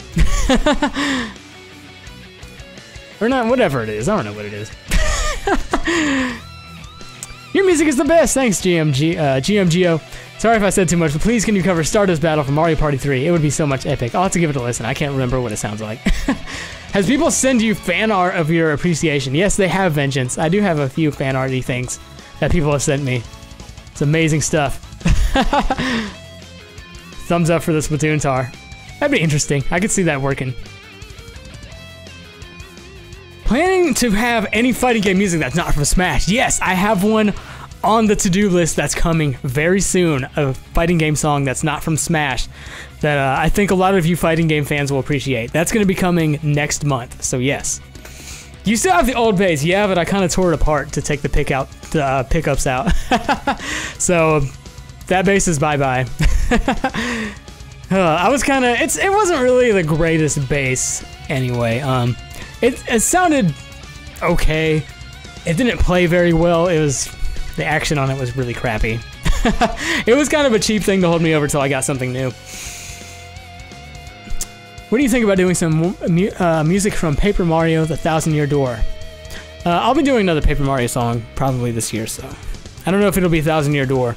Or not, whatever it is. I don't know what it is. Your music is the best. Thanks, GMGO. Sorry if I said too much, but please can you cover Stardust Battle from Mario Party 3? It would be so much epic. I'll have to give it a listen. I can't remember what it sounds like. Has people send you fan art of your appreciation? Yes, they have, Vengeance. I do have a few fan arty things that people have sent me. It's amazing stuff. Thumbs up for the Splatoon tar. That'd be interesting. I could see that working. Planning to have any fighting game music that's not from Smash. Yes, I have one on the to-do list that's coming very soon. A fighting game song that's not from Smash that I think a lot of you fighting game fans will appreciate. That's going to be coming next month, so yes. You still have the old bass, yeah, but I kind of tore it apart to take the pickups out. So that bass is bye-bye. I was kind of, it wasn't really the greatest bass anyway. It sounded okay. It didn't play very well. The action on it was really crappy. It was kind of a cheap thing to hold me over till I got something new. What do you think about doing some music from Paper Mario: The Thousand-Year Door? I'll be doing another Paper Mario song probably this year, so I don't know if it'll be Thousand-Year Door.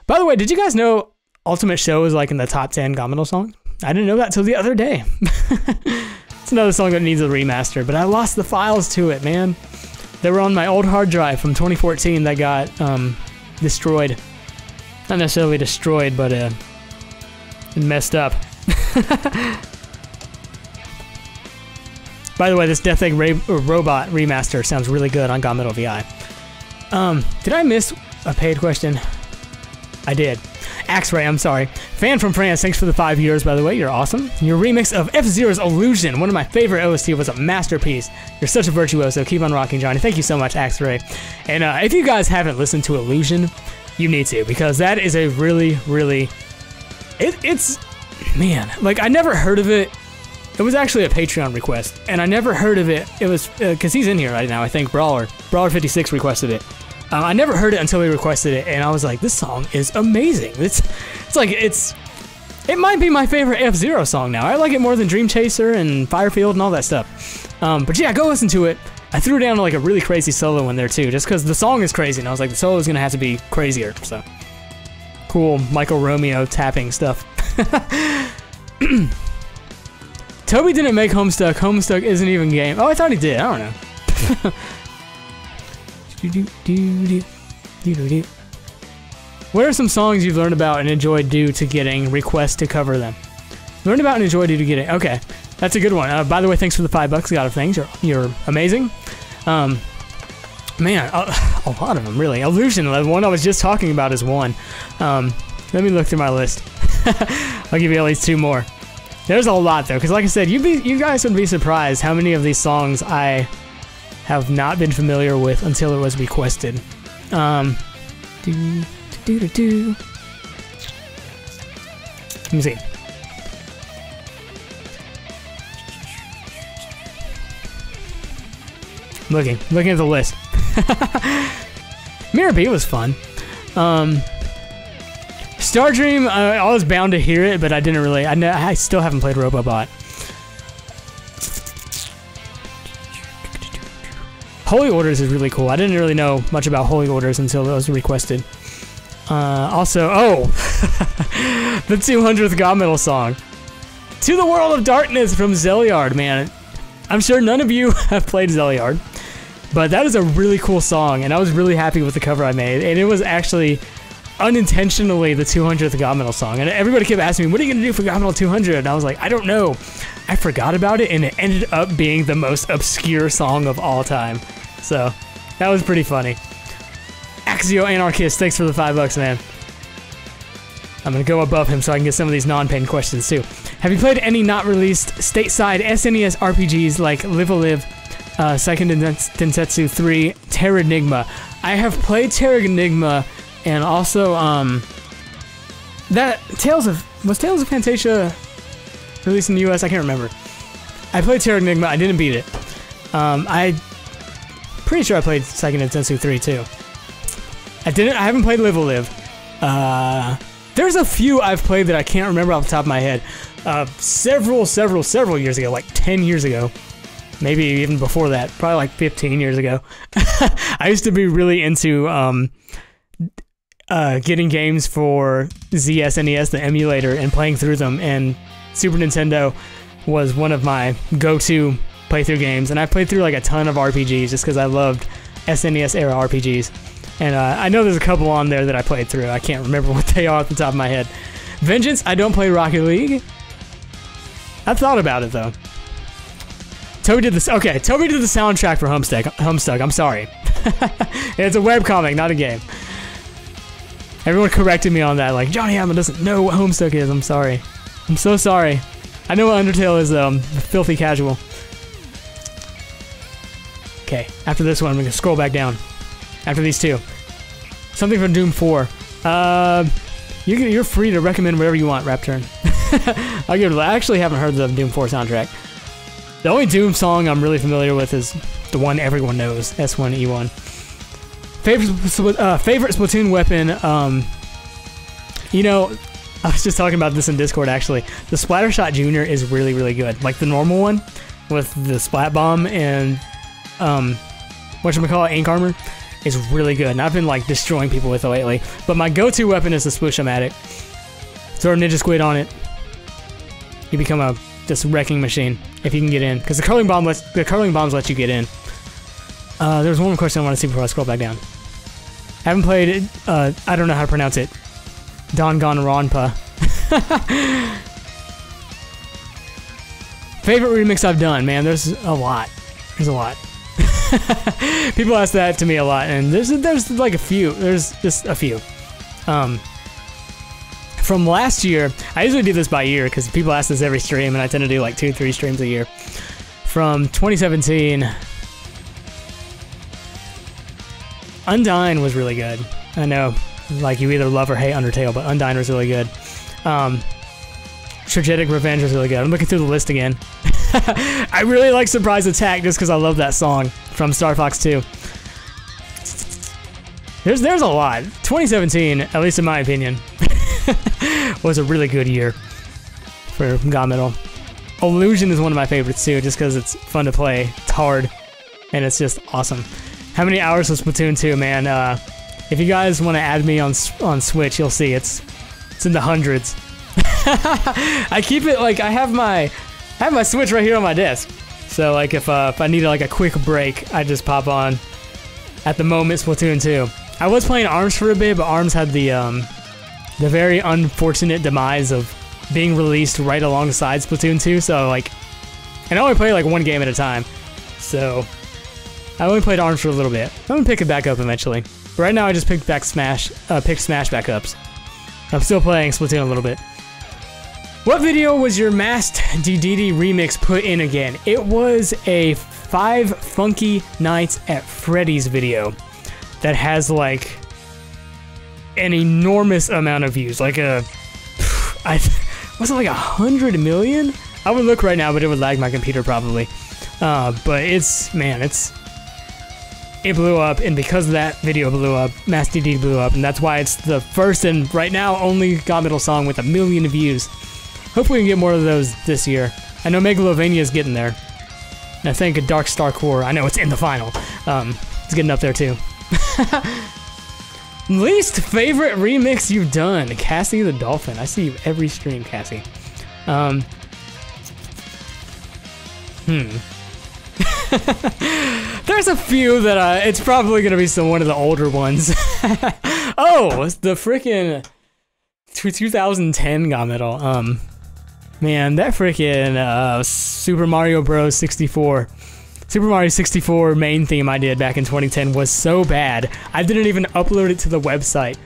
By the way, did you guys know Ultimate Show is like in the top 10 GaMetal songs? I didn't know that till the other day. It's another song that needs a remaster, but I lost the files to it, man. They were on my old hard drive from 2014 that got destroyed. Not necessarily destroyed, but it messed up. By the way, this Death Egg Robot remaster sounds really good on GaMetal VI. Did I miss a paid question? I did. Axray, I'm sorry. Fan from France, thanks for the 5 years, by the way. You're awesome. Your remix of F-Zero's Illusion, one of my favorite OST, was a masterpiece. You're such a virtuoso. Keep on rocking, Johnny. Thank you so much, Axray. And if you guys haven't listened to Illusion, you need to, because that is a really, really... It's... Man, like, I never heard of it. It was actually a Patreon request, and I never heard of it. It was... Because he's in here right now, I think. Brawler56 requested it. I never heard it until he requested it, and I was like, this song is amazing. It might be my favorite F-Zero song now. I like it more than Dream Chaser and Firefield and all that stuff. But yeah, go listen to it. I threw down like a really crazy solo in there too, just because the song is crazy, and I was like, the solo is going to have to be crazier, so. Cool Michael Romeo tapping stuff. Toby didn't make Homestuck. Homestuck isn't even game. Oh, I thought he did. I don't know. What are some songs you've learned about and enjoyed due to getting requests to cover them? Learned about and enjoyed due to getting... Okay, that's a good one. By the way, thanks for the $5, God of Things. You're amazing. Man, a lot of them, really. Illusion, the one I was just talking about, is one. Let me look through my list. I'll give you at least 2 more. There's a lot, though, because like I said, you guys would be surprised how many of these songs I have not been familiar with until it was requested. Let me see. Looking at the list. Mirror B was fun. Star Dream, I was bound to hear it, but I didn't really. I still haven't played Robobot. Holy Orders is really cool. I didn't really know much about Holy Orders until it was requested. Also, the 200th GaMetal song. To the World of Darkness from Zeliard, man. I'm sure none of you have played Zeliard, but that is a really cool song, and I was really happy with the cover I made, and it was actually unintentionally the 200th GaMetal song, and everybody kept asking me, what are you going to do for GaMetal 200? And I was like, I don't know. I forgot about it, and it ended up being the most obscure song of all time. So, that was pretty funny. Axio Anarchist, thanks for the $5, man. I'm going to go above him so I can get some of these non-pain questions, too. Have you played any not released stateside SNES RPGs like Live a Live, Seiken Densetsu 3, Terranigma? I have played Terranigma, and also, was Tales of Fantasia released in the US? I can't remember. I played Terranigma, I didn't beat it. I'm pretty sure I played Seiken Densetsu 3 too. I haven't played Live a Live. There's a few I've played that I can't remember off the top of my head. Several years ago, like 10 years ago. Maybe even before that, probably like 15 years ago. I used to be really into getting games for ZSNES, the emulator, and playing through them, and Super Nintendo was one of my go-to playthrough games, and I played through like a ton of RPGs just because I loved SNES era RPGs. And I know there's a couple on there that I played through. I can't remember what they are off the top of my head. Vengeance, I don't play Rocket League. I thought about it though. Toby did this. Okay, Toby did the soundtrack for Homestuck. I'm sorry. It's a webcomic, not a game. Everyone corrected me on that. Like, Jonny Atma doesn't know what Homestuck is. I'm sorry. I'm so sorry. I know what Undertale is though. I'm filthy casual. Okay, after this one, I'm gonna scroll back down. After these two. Something from Doom 4. You're free to recommend whatever you want, Rapturn. I'll give it. I actually haven't heard the Doom 4 soundtrack. The only Doom song I'm really familiar with is the one everyone knows, S1E1. Favorite Splatoon weapon, you know, I was just talking about this in Discord actually. The Splattershot Junior is really, really good. Like the normal one with the Splat Bomb and, whatchamacallit, Ink Armor is really good. And I've been like destroying people with it lately. But my go-to weapon is the Sploosh-O-Matic. Throw a Ninja Squid on it. You become this wrecking machine if you can get in. Because the curling bombs let you get in. There's one more question I want to see before I scroll back down. I haven't played it. I don't know how to pronounce it. Danganronpa. Favorite remix I've done, man. There's a lot. There's a lot. People ask that to me a lot, and there's like a few. There's just a few. From last year, I usually do this by year because people ask this every stream, and I tend to do like 2-3 streams a year. From 2017, Undyne was really good. I know, like you either love or hate Undertale, but Undyne was really good. Tragic Revenge was really good. I'm looking through the list again. I really like Surprise Attack just because I love that song from Star Fox 2. There's a lot. 2017, at least in my opinion, was a really good year for GaMetal. Illusion is one of my favorites too, just because it's fun to play, it's hard, and it's just awesome. How many hours was Splatoon 2, man? If you guys want to add me on Switch, you'll see it's in the hundreds. I keep it like I have my Switch right here on my desk. So like if I needed like a quick break, I just pop on. At the moment, Splatoon 2. I was playing ARMS for a bit, but ARMS had the very unfortunate demise of being released right alongside Splatoon 2. So like, and I only played like one game at a time. So I only played ARMS for a little bit. I'm gonna pick it back up eventually. But right now, I just picked Smash back ups. I'm still playing Splatoon a little bit. What video was your Masked DDD remix put in again? It was a 5 Funky Nights at Freddy's video that has like an enormous amount of views. Like was it like 100 million? I would look right now, but it would lag my computer probably. But it blew up, and because of that video blew up, Masked DDD blew up, and that's why it's the first and right now only GaMetal song with 1 million views. Hopefully we can get more of those this year. I know Megalovania is getting there. And I think a Dark Star Core, I know it's in the final. It's getting up there too. Least favorite remix you've done? Cassie the Dolphin. I see you every stream, Cassie. There's a few that it's probably gonna be one of the older ones. Oh, it's the freaking 2010 GaMetal. Man, that freaking Super Mario Bros. 64. Super Mario 64 main theme I did back in 2010 was so bad, I didn't even upload it to the website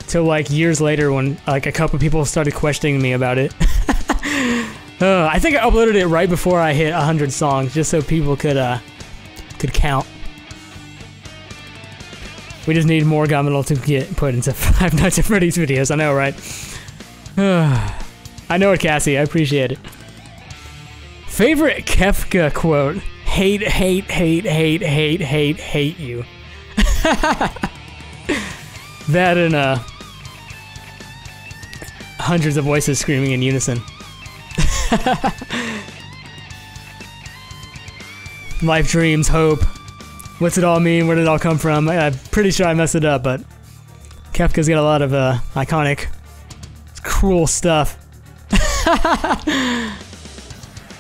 till like years later when like a couple people started questioning me about it. I think I uploaded it right before I hit 100 songs just so people could count. We just need more GaMetal to get put into Five Nights at Freddy's videos, I know, right? I know it, Cassie. I appreciate it. Favorite Kefka quote? Hate, hate, hate, hate, hate, hate, hate you. That and hundreds of voices screaming in unison. Life, dreams, hope. What's it all mean? Where did it all come from? I'm pretty sure I messed it up, but Kefka's got a lot of iconic, cruel stuff.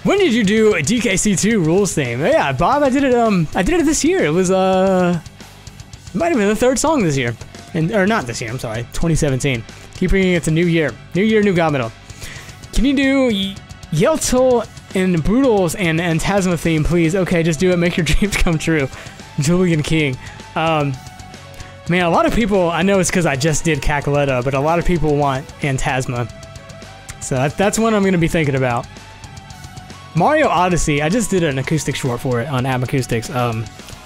When did you do a DKC2 rules theme? Yeah, Bob, I did it this year. It was might have been the third song this year. Or not this year, I'm sorry, 2017. Keep bringing it to new year. New year, new GaMetal. Can you do Yeltal and Brutals and Tasma theme, please? Okay, just do it. Make your dreams come true. Julian King. Man, a lot of people, I know it's because I just did Cacaletta, but a lot of people want Phantasma. So that's one I'm going to be thinking about. Mario Odyssey, I just did an acoustic short for it on Atmacoustics.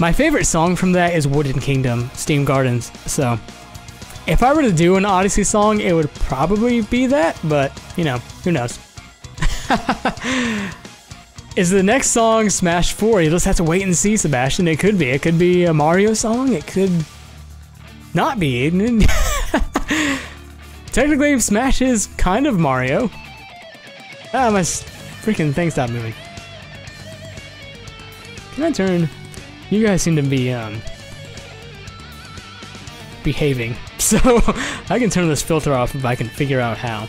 My favorite song from that is Wooded Kingdom, Steam Gardens. So if I were to do an Odyssey song, it would probably be that, but, you know, who knows. Is the next song Smash 4? You just have to wait and see, Sebastian. It could be. It could be a Mario song. It could not be. Technically, Smash is kind of Mario. Ah, my freaking thing stopped moving. Can I turn? You guys seem to be behaving, so I can turn this filter off if I can figure out how.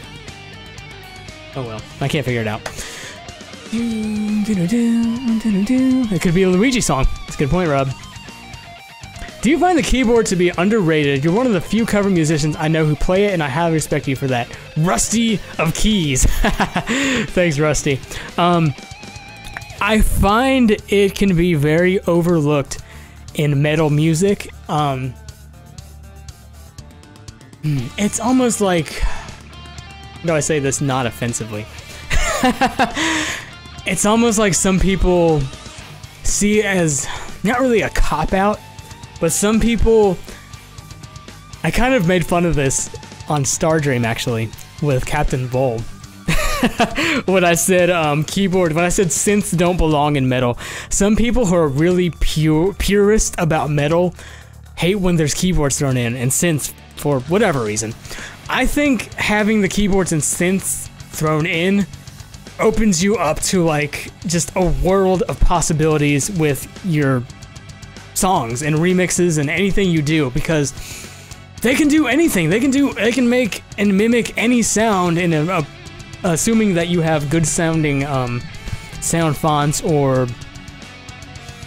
Oh well, I can't figure it out. It could be a Luigi song. That's a good point, Rob. Do you find the keyboard to be underrated? You're one of the few cover musicians I know who play it, and I highly respect you for that. Rusty of Keys. Thanks, Rusty. I find it can be very overlooked in metal music. It's almost like... How do I say this not offensively? It's almost like some people see it as not really a cop-out, but some people... I kind of made fun of this on Stardream, actually, with Captain Vol. When I said keyboard, when I said synths don't belong in metal. Some people who are really purist about metal hate when there's keyboards thrown in, and synths for whatever reason. I think having the keyboards and synths thrown in opens you up to like just a world of possibilities with your songs and remixes and anything you do, because they can do anything. They can make and mimic any sound in assuming that you have good sounding sound fonts or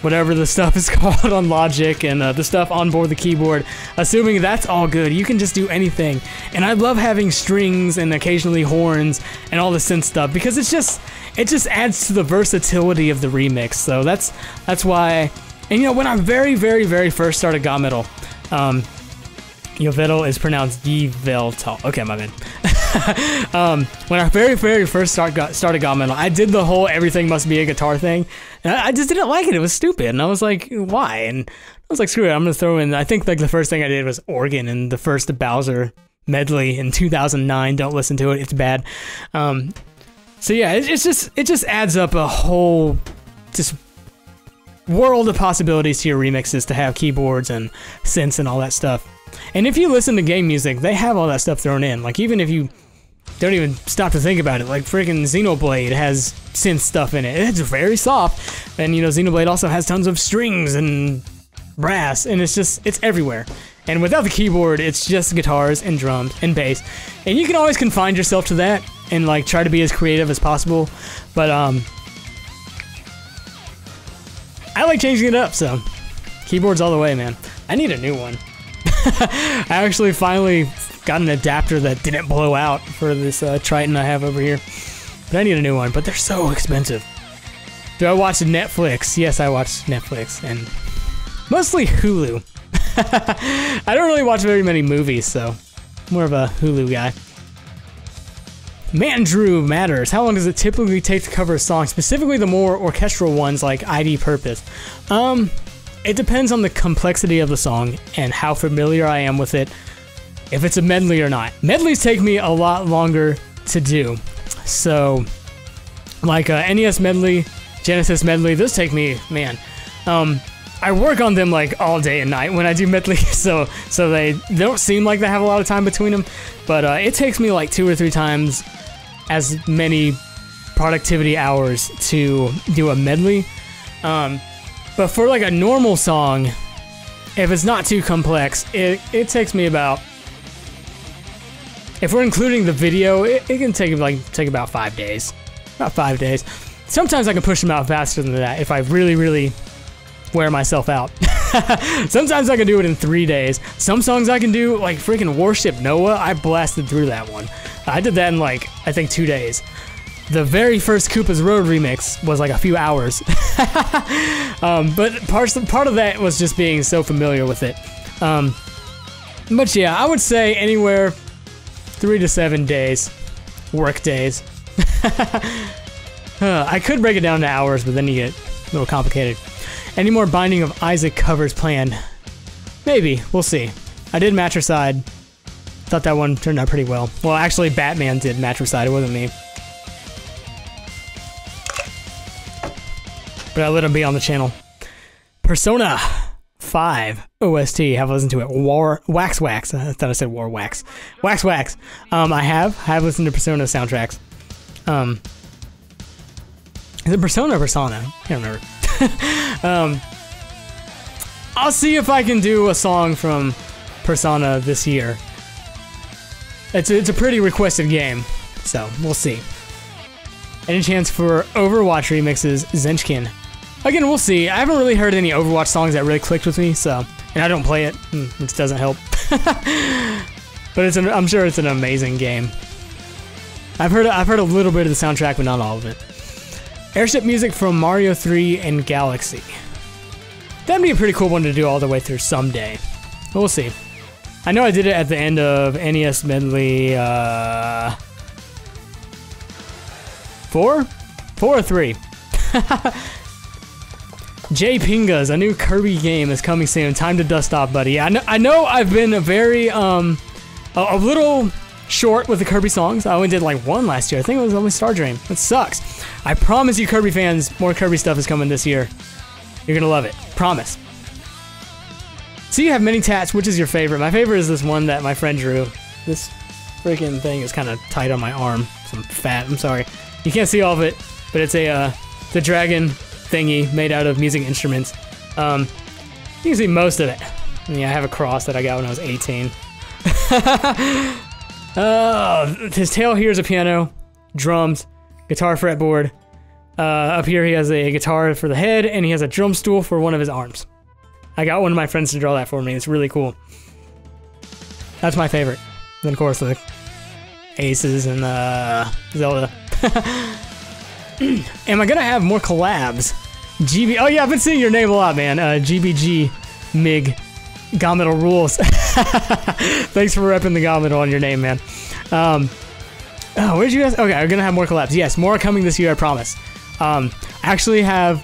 whatever the stuff is called on Logic and the stuff on board the keyboard. Assuming that's all good, you can just do anything. And I love having strings and occasionally horns and all the synth stuff, because it just adds to the versatility of the remix. So that's why. And you know, when I very first started GaMetal, Yovetal is pronounced Yveltal. Okay, my man. When I very first started GaMetal, I did the whole everything must be a guitar thing. And I just didn't like it. It was stupid. And I was like, why? And I was like, screw it. I'm going to throw in, I think like the first thing I did was organ and the first Bowser medley in 2009. Don't listen to it. It's bad. So yeah, it just adds up a whole just world of possibilities to your remixes to have keyboards and synths and all that stuff. And if you listen to game music, they have all that stuff thrown in. Like, even if you don't even stop to think about it, like freaking Xenoblade has synth stuff in it. It's very soft. And, you know, Xenoblade also has tons of strings and brass, and it's everywhere. And without the keyboard, it's just guitars and drums and bass. And you can always confine yourself to that and, like, try to be as creative as possible. But, I like changing it up, so keyboards all the way, man. I need a new one. I actually finally got an adapter that didn't blow out for this Triton I have over here. But I need a new one, but they're so expensive. Do I watch Netflix? Yes, I watch Netflix, and mostly Hulu. I don't really watch very many movies, so more of a Hulu guy. Mandrew Matters. How long does it typically take to cover a song, specifically the more orchestral ones like ID Purpose? It depends on the complexity of the song and how familiar I am with it, if it's a medley or not. Medleys take me a lot longer to do. So, like NES medley, Genesis medley, those take me, man. I work on them like all day and night when I do medley, so they don't seem like they have a lot of time between them, but it takes me like 2 or 3 times as many productivity hours to do a medley. But for like a normal song, if it's not too complex, it takes me about, if we're including the video, it can take about 5 days. About 5 days. Sometimes I can push them out faster than that if I really, really wear myself out. Sometimes I can do it in 3 days. Some songs I can do, like freaking Warship Noah, I blasted through that one. I did that in like, I think 2 days. The very first Koopa's Road remix was like a few hours. But part of that was just being so familiar with it. But yeah, I would say anywhere 3 to 7 days, work days. I could break it down to hours, but then you get a little complicated. Any more Binding of Isaac covers planned? Maybe, we'll see. I did Matricide. Thought that one turned out pretty well. Well, actually, Batman did Matricide, it wasn't me. But I let him be on the channel. Persona 5 OST. Have listened to it. Wax. I thought I said War Wax. Wax. I have listened to Persona soundtracks. Is it Persona or Persona? I can't remember. I'll see if I can do a song from Persona this year. It's a pretty requested game, so we'll see. Any chance for Overwatch remixes, Zenchkin? Again, we'll see. I haven't really heard any Overwatch songs that really clicked with me, so, and I don't play it, which doesn't help. But I'm sure it's an amazing game. I've heard a little bit of the soundtrack, but not all of it. Airship music from Mario 3 and Galaxy. That'd be a pretty cool one to do all the way through someday. But we'll see. I know I did it at the end of NES Medley 4? 4 or 3? J Pingas, a new Kirby game is coming soon. Time to dust off, buddy. Yeah, I know I've been a very, a little short with the Kirby songs. I only did like 1 last year. I think it was only Star Dream. It sucks. I promise you, Kirby fans, more Kirby stuff is coming this year. You're gonna love it. Promise. So you have many tats. Which is your favorite? My favorite is this one that my friend drew. This freaking thing is kind of tight on my arm. I'm fat. I'm sorry. You can't see all of it, but it's the dragon thingy made out of music instruments. You can see most of it. Yeah, I have a cross that I got when I was 18. His tail here is a piano, drums, guitar fretboard. Up here he has a guitar for the head, and he has a drum stool for one of his arms. I got one of my friends to draw that for me. It's really cool. That's my favorite. Then of course the Aces and Zelda. Am I gonna have more collabs? GB. Oh yeah, I've been seeing your name a lot, man. GBG Mig. GaMetal rules. Thanks for repping the GaMetal on your name, man. Oh, where'd you guys? Okay, we're gonna have more collabs. Yes, more coming this year, I promise. I actually have.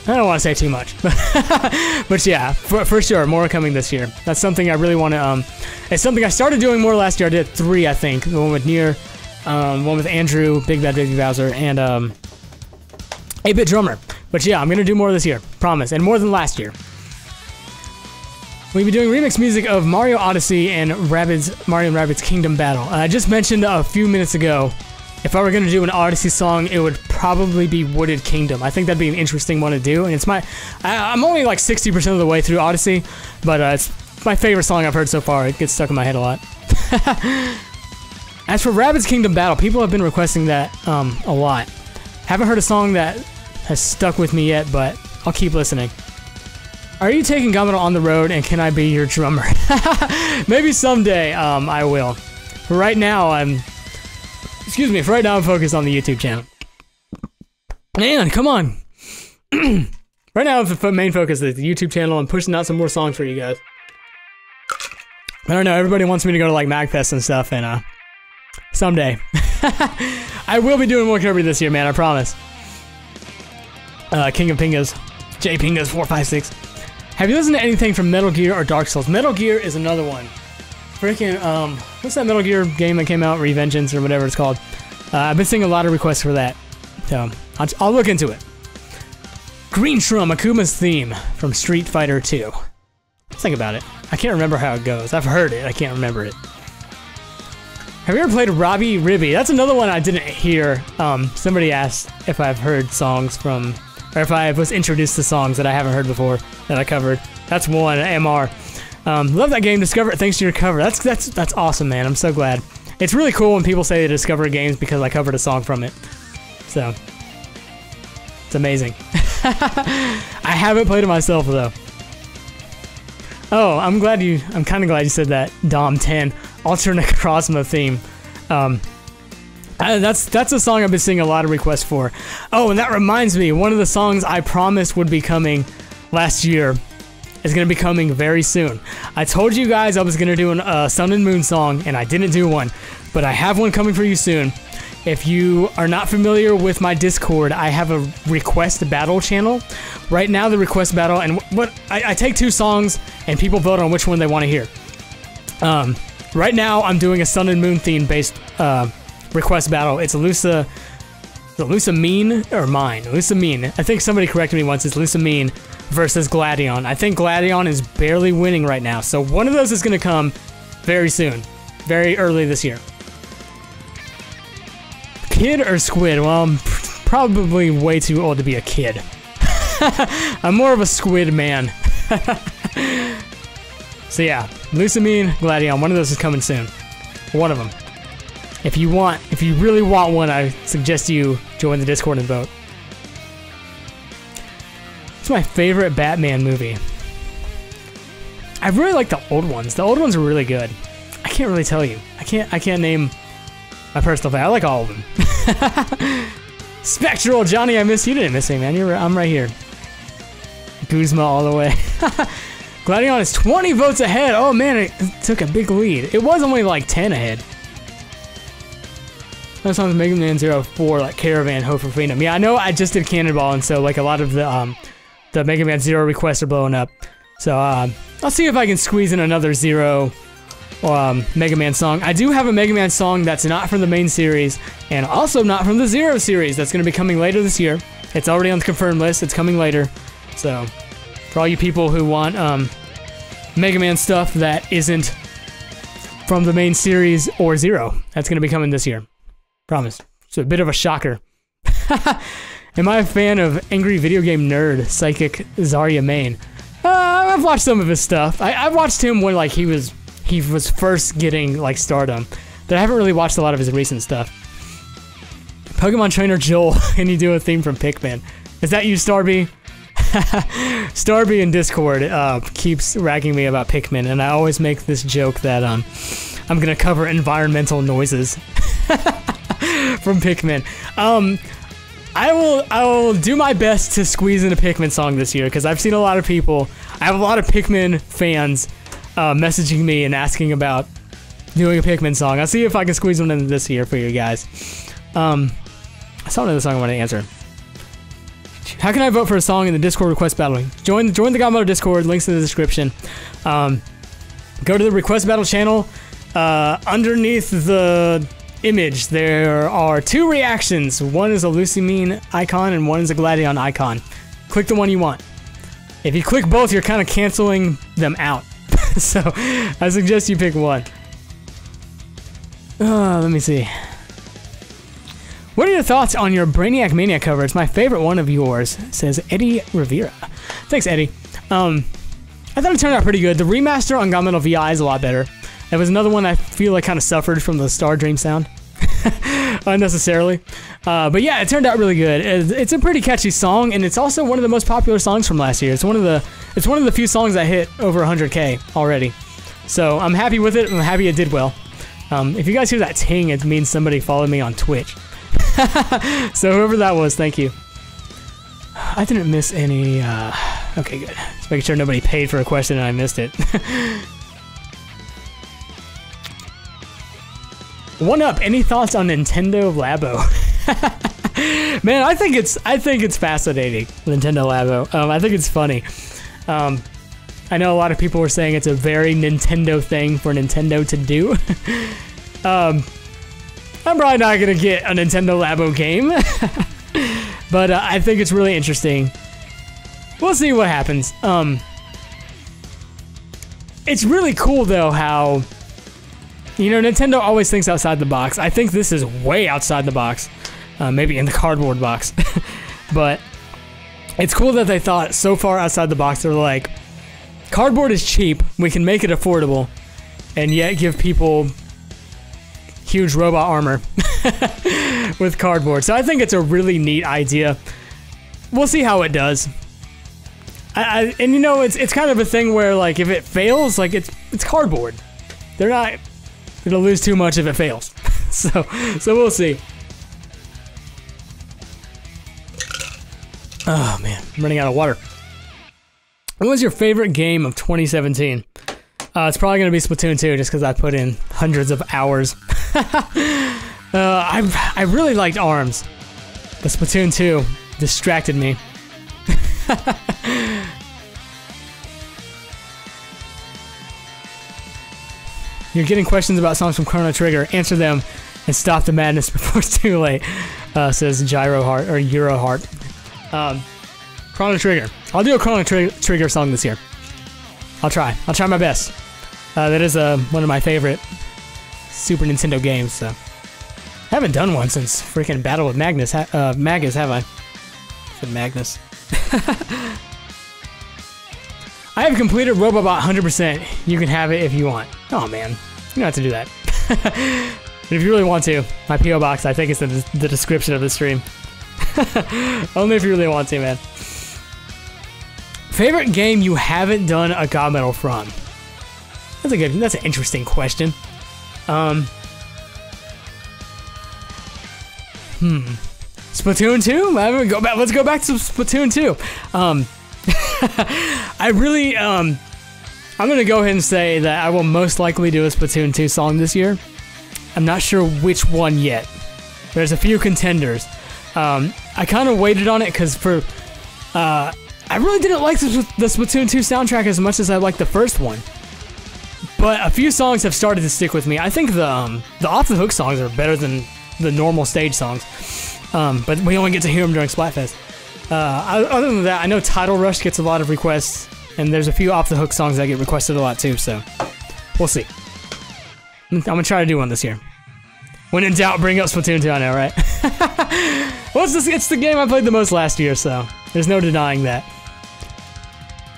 I don't want to say too much, but yeah, for sure, more coming this year. That's something I really want to. It's something I started doing more last year. I did 3, I think. The one with Nier, one with Andrew, Big Bad Baby Bowser, and 8-Bit Drummer. But yeah, I'm gonna do more this year, promise, and more than last year. We'll be doing remix music of Mario Odyssey and Mario and Rabbids Kingdom Battle. I just mentioned a few minutes ago, if I were going to do an Odyssey song, it would probably be Wooded Kingdom. I think that'd be an interesting one to do, and it's I'm only like 60% of the way through Odyssey, but it's my favorite song I've heard so far. It gets stuck in my head a lot. As for Rabbids Kingdom Battle, people have been requesting that a lot. Haven't heard a song that has stuck with me yet, but I'll keep listening. Are you taking GaMetal on the road, and can I be your drummer? Maybe someday I will. For right now, I'm focused on the YouTube channel. Man, come on. Right now, the main focus is the YouTube channel and pushing out some more songs for you guys. I don't know, everybody wants me to go to like MagFest and stuff, and someday. I will be doing more Kirby this year, man, I promise. King of Pingas, J Pingas 456. Have you listened to anything from Metal Gear or Dark Souls? Metal Gear is another one. Freaking, what's that Metal Gear game that came out? Revengeance or whatever it's called. I've been seeing a lot of requests for that. So, I'll look into it. Green Shroom, Akuma's theme from Street Fighter 2. Let's think about it. I can't remember how it goes. I've heard it, I can't remember it. Have you ever played Robbie Ribby? That's another one I didn't hear. Somebody asked if I've heard songs from, or if I was introduced to songs that I haven't heard before that I covered. That's one, MR. Love that game, discover it thanks to your cover. That's awesome, man. I'm so glad. It's really cool when people say they discover games because I covered a song from it. So, it's amazing. I haven't played it myself though. Oh, I'm kind of glad you said that. Dom 10, alternate Cosmo theme. That's a song I've been seeing a lot of requests for. Oh, and that reminds me, one of the songs I promised would be coming last year is going to be coming very soon. I told you guys I was going to do a Sun and Moon song, and I didn't do one, but I have one coming for you soon. If you are not familiar with my Discord, I have a request battle channel. Right now, the request battle, and I take 2 songs, and people vote on which one they want to hear. Right now, I'm doing a Sun and Moon theme based request battle. It's Lusa Mean or Mine? Lusa Mean. I think somebody corrected me once. It's Lusa Mean versus Gladion. I think Gladion is barely winning right now, so one of those is going to come very soon, very early this year. Kid or squid? Well, I'm probably way too old to be a kid. I'm more of a squid man. So yeah, Lucamine, Gladion, one of those is coming soon. One of them. If you really want one, I suggest you join the Discord and vote. It's my favorite Batman movie. I really like the old ones. The old ones are really good. I can't really tell you. I can't name my personal favorite. I like all of them. Spectral, Johnny, I miss you. You didn't miss me, man. I'm right here. Guzma all the way. Gladion is 20 votes ahead. Oh man, it took a big lead. It was only like 10 ahead. That song's Mega Man 04, like Caravan, Hope for Freedom. Yeah, I know I just did Cannonball, and so like a lot of the Mega Man 0 requests are blowing up. So I'll see if I can squeeze in another 0 Mega Man song. I do have a Mega Man song that's not from the main series, and also not from the 0 series. That's going to be coming later this year. It's already on the confirmed list. It's coming later. So, for all you people who want Mega Man stuff that isn't from the main series or 0, that's going to be coming this year. Promise. It's a bit of a shocker. Am I a fan of Angry Video Game Nerd, Psychic Zarya Main? I've watched some of his stuff. I watched him when like he was first getting like stardom, but I haven't really watched a lot of his recent stuff. Pokemon Trainer Joel, can you do a theme from Pikmin? Is that you, Starby? Starby in Discord keeps ragging me about Pikmin, and I always make this joke that I'm gonna cover environmental noises from Pikmin. I will do my best to squeeze in a Pikmin song this year, because I've seen a lot of people. I have a lot of Pikmin fans messaging me and asking about doing a Pikmin song. I'll see if I can squeeze one in this year for you guys. I saw another song I want to answer. How can I vote for a song in the Discord request battle? Join the GaMetal Discord, links in the description. Go to the request battle channel. Underneath the image, there are 2 reactions. One is a Lucamine icon and one is a Gladion icon. Click the one you want. If you click both, you're kind of canceling them out. So I suggest you pick one. Let me see. What are your thoughts on your Brainiac Mania cover? It's my favorite one of yours, says Eddie Rivera. Thanks, Eddie. I thought it turned out pretty good. The remaster on GaMetal VI is a lot better. It was another one I feel like kind of suffered from the Star Dream sound. Unnecessarily. But yeah, it turned out really good. It's a pretty catchy song, and it's also one of the most popular songs from last year. It's one of the few songs that hit over 100K already. So I'm happy with it. I'm happy it did well. If you guys hear that ting, it means somebody followed me on Twitch. So whoever that was, thank you. I didn't miss any. Okay, good. Just making sure nobody paid for a question and I missed it. One up. Any thoughts on Nintendo Labo? Man, I think it's fascinating. Nintendo Labo. I think it's funny. I know a lot of people were saying it's a very Nintendo thing for Nintendo to do. I'm probably not gonna get a Nintendo Labo game, but I think it's really interesting. we'll see what happens. It's really cool though how, you know, Nintendo always thinks outside the box. I think this is way outside the box, maybe in the cardboard box, but it's cool that they thought so far outside the box. They're like, cardboard is cheap, we can make it affordable, and yet give people huge robot armor with cardboard. So I think it's a really neat idea. We'll see how it does. And you know, it's kind of a thing where, like, if it fails, like, it's cardboard. They're not gonna lose too much if it fails. so we'll see. Oh man, I'm running out of water. What was your favorite game of 2017? It's probably gonna be Splatoon 2, just because I put in hundreds of hours. I really liked ARMS, but Splatoon 2 distracted me. You're getting questions about songs from Chrono Trigger. Answer them and stop the madness before it's too late, says Gyro Heart or Euro Heart. Chrono Trigger. I'll do a Chrono Trigger song this year. I'll try my best. That is one of my favorite Super Nintendo games, so. I haven't done one since freaking Battle with Magus, have I? Said Magnus. I have completed Robobot 100%. You can have it if you want. Oh man, you don't have to do that. But if you really want to, my P.O. box, I think it's in the description of the stream. Only if you really want to, man. Favorite game you haven't done a GaMetal from? That's an interesting question. Splatoon 2? Let's go back to Splatoon 2. I really, I'm gonna go ahead and say that I will most likely do a Splatoon 2 song this year. I'm not sure which one yet. There's a few contenders. I kind of waited on it because I really didn't like the Splatoon 2 soundtrack as much as I liked the first one. But a few songs have started to stick with me. I think the Off the Hook songs are better than the normal stage songs. But we only get to hear them during Splatfest. Other than that, I know Title Rush gets a lot of requests, and there's a few Off the Hook songs that get requested a lot too, so we'll see. I'm gonna try to do one this year. When in doubt, bring up Splatoon 2, I know, right? Well, it's the game I played the most last year, so there's no denying that.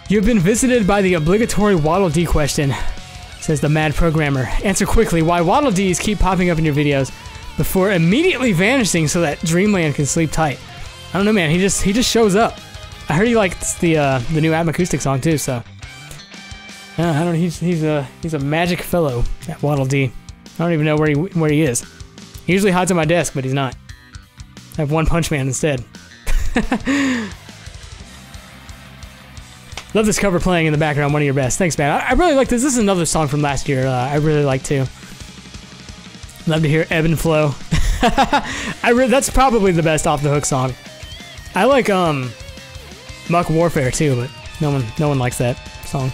You've been visited by the obligatory Waddle Dee question, says the mad programmer. Answer quickly why Waddle Dees keep popping up in your videos before immediately vanishing so that Dreamland can sleep tight. I don't know, man. He just shows up. I heard he likes the new Atmacoustics song too. So I don't know. He's a magic fellow, that Waddle Dee. I don't even know where he is. He usually hides on my desk, but he's not. I have One Punch Man instead. Love this cover playing in the background. One of your best. Thanks, man. I really like this. This is another song from last year. I really like too. Love to hear Ebb and Flow. That's probably the best Off the Hook song. I like Muck Warfare too, but no one likes that song.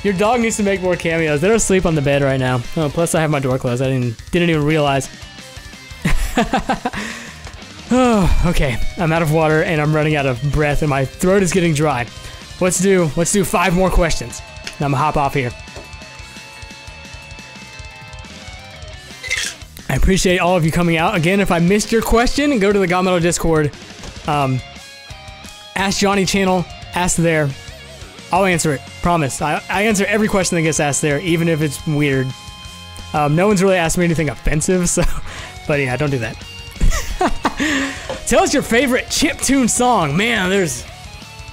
Your dog needs to make more cameos. They're asleep on the bed right now. Oh, plus I have my door closed. I didn't even realize. Oh, okay. I'm out of water and I'm running out of breath and my throat is getting dry. Let's do 5 more questions. Now I'm gonna hop off here. I appreciate all of you coming out. Again, if I missed your question, go to the GaMetal Discord. Ask Johnny channel. Ask there. I'll answer it. Promise. I answer every question that gets asked there, even if it's weird. No one's really asked me anything offensive, so... But yeah, don't do that. Tell us your favorite chiptune song. Man, there's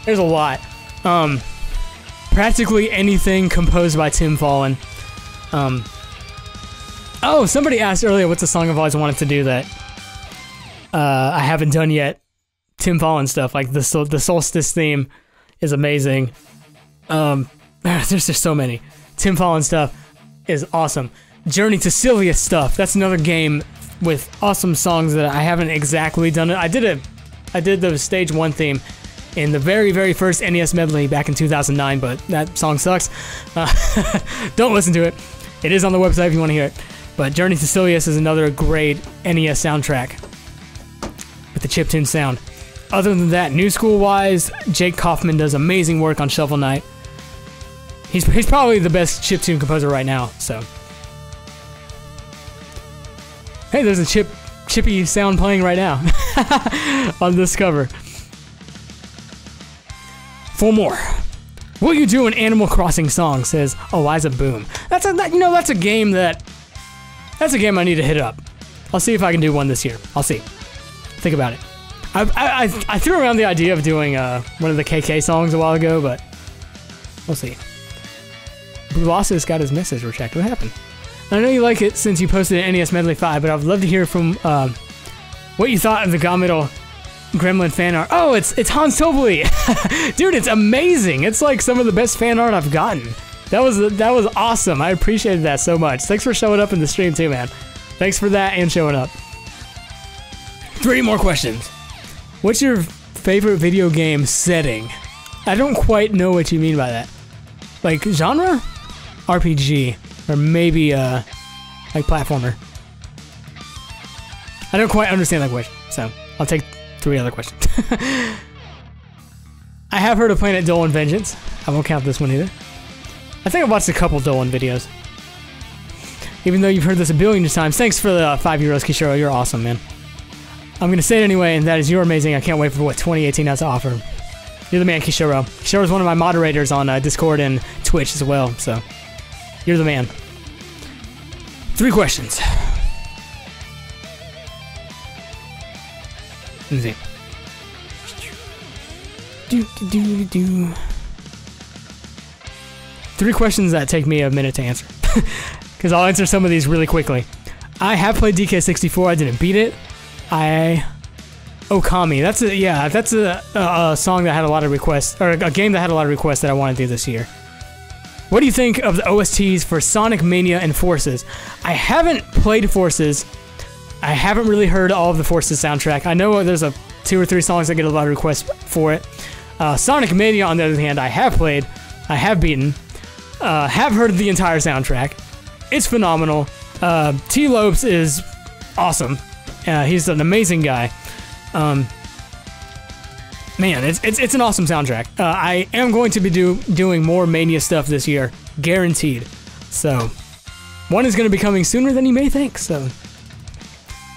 a lot. Practically anything composed by Tim Fallon. Oh, somebody asked earlier what's a song I've always wanted to do that I haven't done yet. Tim Fallon stuff, like the Solstice theme is amazing. There's just so many. Tim Fallon stuff is awesome. Journey to Sylvia stuff, that's another game with awesome songs that I haven't exactly done it. I did the stage 1 theme in the very, very first NES medley back in 2009, but that song sucks. Don't listen to it. It is on the website if you want to hear it. But Journey to Silius is another great NES soundtrack with the chiptune sound. Other than that, new school wise, Jake Kaufman does amazing work on Shovel Knight. He's probably the best chiptune composer right now, so. Hey, there's a chippy sound playing right now on this cover. 4 more. Will you do an Animal Crossing song? Says Eliza Boom. That's a game I need to hit up. I'll see if I can do one this year. I'll see. Think about it. I threw around the idea of doing one of the KK songs a while ago, but we'll see. Blossus got his message rechecked. What happened? I know you like it since you posted an NES Medley 5, but I'd love to hear from what you thought of the GaMetal Gremlin fan art. Oh, it's Hans Tobley. Dude, it's amazing. It's like some of the best fan art I've gotten. That was awesome. I appreciated that so much. Thanks for showing up in the stream too, man. Thanks for that and showing up. 3 more questions. What's your favorite video game setting? I don't quite know what you mean by that. Like genre? RPG. Or maybe like platformer. I don't quite understand that question, so I'll take 3 other questions. I have heard of Planet Dolan Vengeance. I won't count this one either. I think I've watched a couple Dolan videos. Even though you've heard this a billion times. Thanks for the 5 euros, Kishiro. You're awesome, man. I'm going to say it anyway, and that is you're amazing. I can't wait for what 2018 has to offer. You're the man, Kishiro. Kishiro's one of my moderators on Discord and Twitch as well, so you're the man. 3 questions. Let me see. 3 questions that take me a minute to answer. Because I'll answer some of these really quickly. I have played DK64. I didn't beat it. Okami. That's a song that had a lot of requests, or a game that had a lot of requests that I want to do this year. What do you think of the OSTs for Sonic Mania and Forces? I haven't played Forces. I haven't really heard all of the Forces soundtrack. I know there's 2 or 3 songs that get a lot of requests for it. Sonic Mania, on the other hand, I have played, I have beaten, have heard the entire soundtrack. It's phenomenal. T. Lopes is awesome. He's an amazing guy. Man, it's an awesome soundtrack. I am going to be doing more Mania stuff this year, guaranteed. So, one is going to be coming sooner than you may think. So,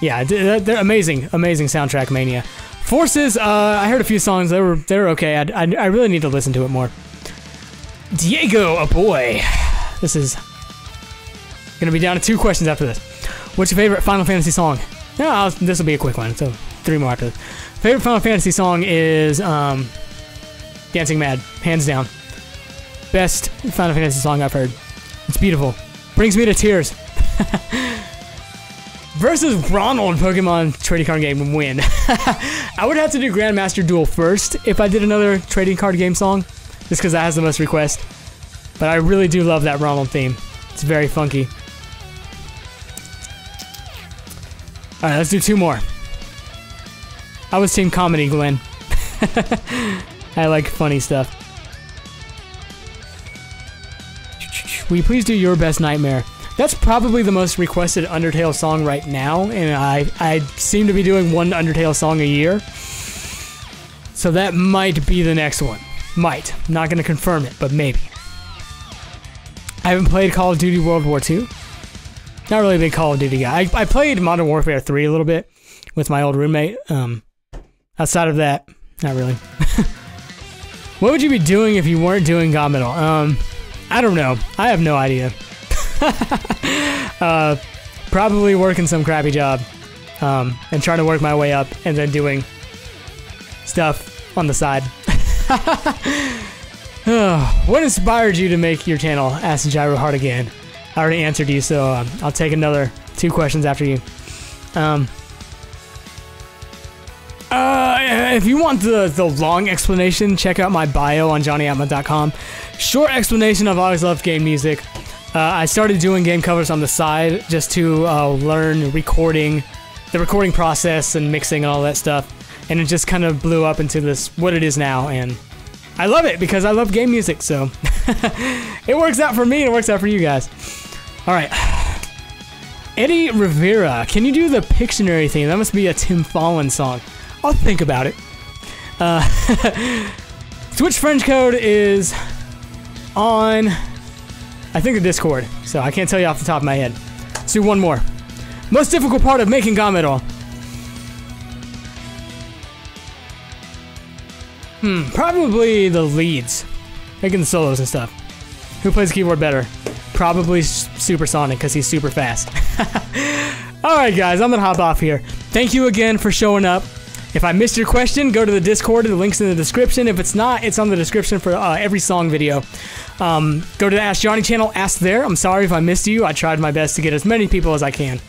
yeah, they're amazing soundtrack, Mania. Forces, I heard a few songs. They were okay. I really need to listen to it more. Diego, a boy. This is gonna be down to 2 questions after this. What's your favorite Final Fantasy song? No, this will be a quick one. So 3 more after this. Favorite Final Fantasy song is Dancing Mad, hands down. Best Final Fantasy song I've heard. It's beautiful. Brings me to tears. Versus Ronald Pokemon trading card game win. I would have to do Grandmaster Duel first if I did another trading card game song, just because that has the most requests. But I really do love that Ronald theme. It's very funky. Alright, let's do 2 more. I was team comedy, Glenn. I like funny stuff. Will you please do Your Best Nightmare? That's probably the most requested Undertale song right now, and I seem to be doing 1 Undertale song a year. So that might be the next one. Might. Not gonna confirm it, but maybe. I haven't played Call of Duty World War II. Not really a big Call of Duty guy. I played Modern Warfare 3 a little bit with my old roommate. Outside of that, not really. What would you be doing if you weren't doing GaMetal? I don't know. I have no idea. Probably working some crappy job and trying to work my way up and then doing stuff on the side. What inspired you to make your channel? Asked Gyro Heart again. I already answered you, so I'll take another 2 questions after you. If you want the long explanation, check out my bio on JonnyAtma.com. Short explanation, I've always loved game music. I started doing game covers on the side just to learn the recording process and mixing and all that stuff. And it just kind of blew up into what it is now, and I love it because I love game music, so it works out for me and it works out for you guys. Alright. Eddie Rivera, can you do the Pictionary theme? That must be a Tim Fallon song. I'll think about it. Twitch friend code is on, I think, the Discord, so I can't tell you off the top of my head. Let's do one more. Most difficult part of making GaMetal. Probably the leads. Making the solos and stuff. Who plays the keyboard better? Probably Supersonic, because he's super fast. Alright guys, I'm gonna hop off here. Thank you again for showing up. If I missed your question, go to the Discord, the link's in the description. If it's not, it's on the description for every song video. Go to the Ask Jonny channel, ask there. I'm sorry if I missed you. I tried my best to get as many people as I can.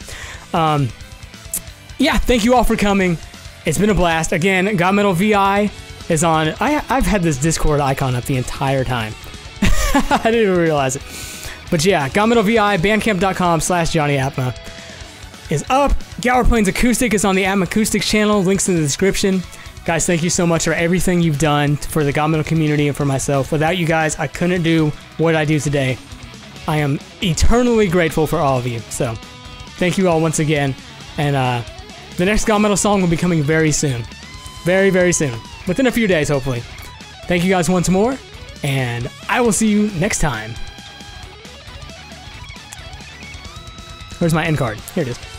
Yeah, thank you all for coming. It's been a blast. Again, GaMetal VI is on. I've had this Discord icon up the entire time. I didn't even realize it. But yeah, GaMetal VI, bandcamp.com/Jonny Atma is up. Gaur Plains Acoustic is on the Atmacoustics channel. Links in the description. Guys, thank you so much for everything you've done for the GaMetal community and for myself. Without you guys, I couldn't do what I do today. I am eternally grateful for all of you. So, thank you all once again. And the next GaMetal song will be coming very soon. Very, very soon. Within a few days, hopefully. Thank you guys once more. And I will see you next time. Where's my end card? Here it is.